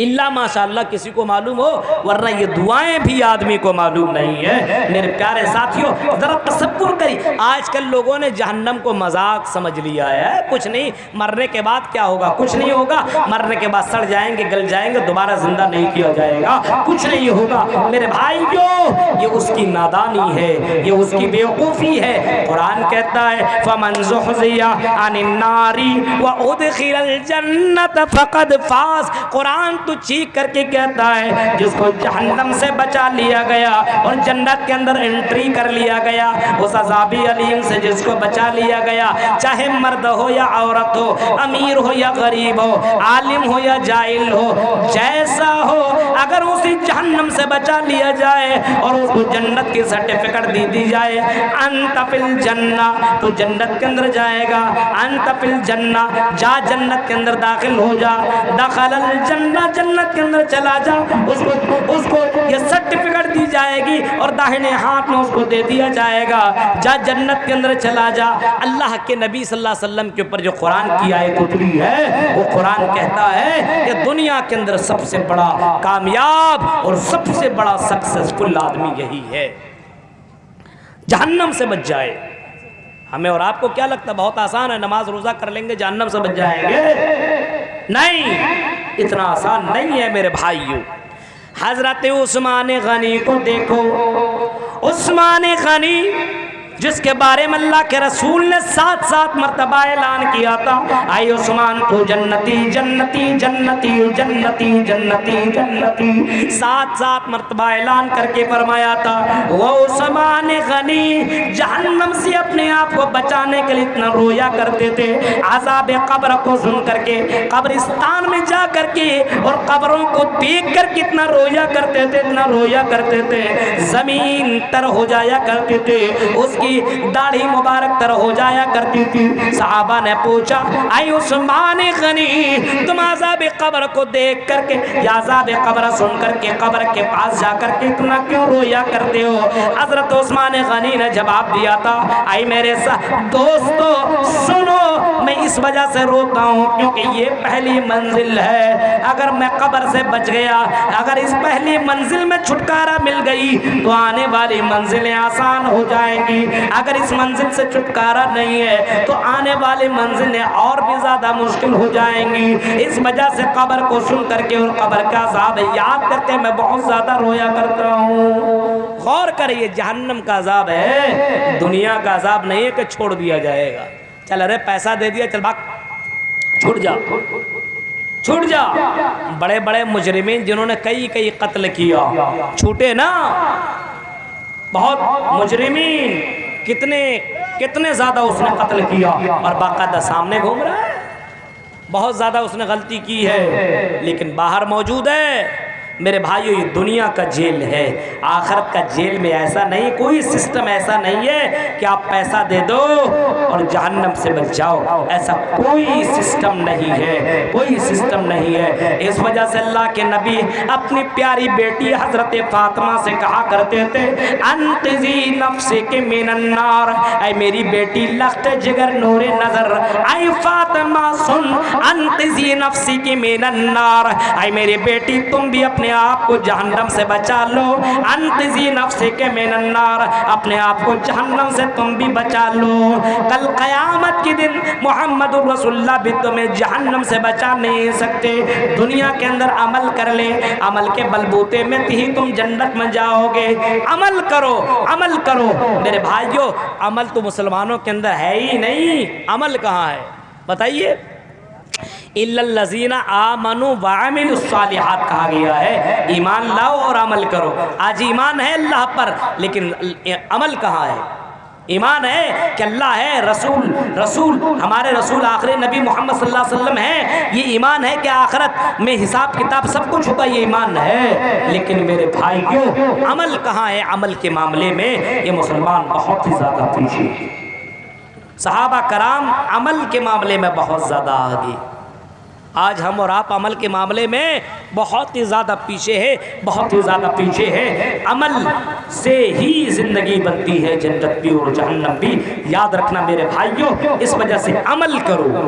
اللہ ماشاءاللہ کسی کو معلوم ہو، ورنہ یہ دعائیں بھی آدمی کو معلوم نہیں ہے۔ میرے پیارے ساتھیوں ذرا تصور کری، آج کل لوگوں نے جہنم کو مذاق سمجھ لیا ہے، کچھ نہیں، مرنے کے بعد کیا ہوگا؟ کچھ نہیں ہوگا، مرنے کے بعد سڑ جائیں گے، گل جائیں گے، دوبارہ زندہ نہیں کیا جائے گا، کچھ نہیں ہوگا۔ میرے بھائیوں یہ اس کی نادانی ہے، یہ اس کی بیوقوفی ہے۔ قرآن کہتا ہے فَمَنْ زُحْزِحَ عَنِ النَّارِ وَأُدْخِلَ الْجَنَّةَ فَقَدْ فَازَ۔ قرآن تو چیخ کر کے کہتا ہے جس کو جہنم سے بچا لیا گیا اور جنت کے اندر انٹری کر لیا گیا، اس عذاب علیم سے جس کو بچا لیا گیا، چاہے مرد ہو یا عورت ہو، امیر ہو یا غریب ہو، عالم ہو یا جاہل ہو، جیسا ہو، اگر اسی جہنم سے بچا لیا جائے اور اس کو جنت کی سرٹیفکیٹ دی جائے، انت فی الجنہ، تو جنت کے اندر جائے گا، انت فی الجنہ، جا جنت کے اندر داخل ہو جا، دخل الجنہ، جنت کے اندر چلا جا، اس کو یہ سرٹیفکیٹ دی جائے گی اور داہنے ہاتھ میں اس کو دے دیا جائے گا، جا جنت کے اندر چلا جا۔ اللہ کے نبی صلی اللہ علیہ وسلم کے اوپر جو قرآن کی آیت اتری ہے وہ قرآن کہتا ہے کہ دنیا کے اندر سب سے بڑا کامیاب اور سب سے بڑا سکسیسفل آدمی یہی ہے، جہنم سے بچ جائے۔ ہمیں اور آپ کو کیا لگتا ہے بہت آسان ہے، نماز روزہ کر لیں گے جہنم سے بچ جائیں گے؟ نہیں، اتنا آسان نہیں ہے میرے بھائیوں۔ حضرت عثمان غنی کو دیکھو، عثمان غنی جس کے بارے میں اللہ کے رسول نے 7 مرتبہ اعلان کیا تھا اے عثمان تو جنتی جنتی جنتی جنتی جنتی جنتی، 7 مرتبہ اعلان کر کے فرمایا تھا۔ وہ عثمان غنی جہنم سے اپنے آپ کو بچانے کے لیے اتنا رویا کرتے تھے، عذاب قبر کو سن کر کے، قبرستان میں جا کر کے اور قبروں کو دیکھ کر کتنا رویا کرتے تھے، اتنا رویا کرتے تھے، زمین تر ہو جایا کرتے تھے، اس کی داڑھی مبارک تر ہو جایا کرتی تھی۔ صحابہ نے پوچھا اے عثمان غنی تم عذاب قبر کو دیکھ کر کے یا عذاب قبر سن کر کے قبر کے پاس جا کر کے اتنا کیوں رویا کرتے ہو؟ حضرت عثمان غنی نے جواب دیا تھا اے میرے دوستو سنو، میں اس وجہ سے روتا ہوں کیونکہ یہ پہلی منزل ہے، اگر میں قبر سے بچ گیا، اگر اس پہلی منزل میں چھٹکارا مل گئی تو آنے والی منزلیں آسان ہو جائیں گی، اگر اس منزل سے چھٹکارا نہیں ہے تو آنے والی منزلیں اور بھی زیادہ مشکل ہو جائیں گی۔ اس وجہ سے قبر کو سن کر کے اور قبر کا عذاب یاد کرتے میں بہت زیادہ رویا کرتا ہوں۔ غور کریے، جہنم کا عذاب ہے، دنیا کا عذاب نہیں ہے کہ چھوڑ دیا جائے گا، چل ارے پیسہ دے دیا چل بھاگ چھوٹ جا، چھوٹ جا. بڑے بڑے مجرمین جنہوں نے کئی قتل کیا چھوٹے نا. بہت مجرمین کتنے زیادہ اس نے قتل کیا اور باقاعدہ سامنے گھوم رہا ہے. بہت زیادہ اس نے غلطی کی ہے لیکن باہر موجود ہے. میرے بھائیو یہ دنیا کا جیل ہے. آخرت کا جیل میں ایسا نہیں, کوئی سسٹم ایسا نہیں ہے کہ آپ پیسہ دے دو اور جہنم سے بچ جاؤ. ایسا کوئی سسٹم نہیں ہے, کوئی سسٹم نہیں ہے. اس وجہ سے اللہ کے نبی اپنی پیاری بیٹی حضرت فاطمہ سے کہا کرتے تھے انقذی نفسک من النار, اے میری بیٹی لخت جگر نور نظر, اے فاطمہ سن انقذی نفسک من النار, اے میری بیٹی تم بھی اپنے آپ کو جہنم سے بچا لو. انقذی نفسک من النار, اپنے آپ کو جہنم سے تم بھی بچا لو. کل قیامت کے دن محمد رسول اللہ بھی تمہیں جہنم سے بچا نہیں سکتے. دنیا کے اندر عمل کر لے, عمل کے بلبوتے میں ہی تم جنت میں جاؤ گے. عمل کرو, عمل کرو. میرے بھائیو عمل تو مسلمانوں کے اندر ہے ہی نہیں. عمل کہاں ہے بتائیے؟ اِلَّا الَّذِينَ آمَنُوا وَعَمِلُوا الصَّالِحَاتِ کہا گیا ہے. ایمان لاؤ اور عمل کرو. آج ایمان ہے اللہ پر لیکن عمل کہاں ہے؟ ایمان ہے کہ اللہ ہے, رسول ہمارے رسول آخری نبی محمد صلی اللہ علیہ وسلم ہے. یہ ایمان ہے کہ آخرت میں حساب کتاب سب کچھ ہوگا, یہ ایمان ہے. لیکن میرے بھائیوں عمل کہاں ہے؟ عمل کے معاملے میں یہ مسلمان بہت ہی زیادہ پیچھے ہیں. صحابہ کرام عمل کے معاملے میں بہت زیادہ آگے. آج ہم اور آپ عمل کے معاملے میں بہت ہی زیادہ پیچھے ہے, بہت ہی زیادہ پیچھے ہے. عمل سے ہی زندگی بنتی ہے, جنت بھی اور جہنم بھی. یاد رکھنا میرے بھائیوں, اس وجہ سے عمل کرو.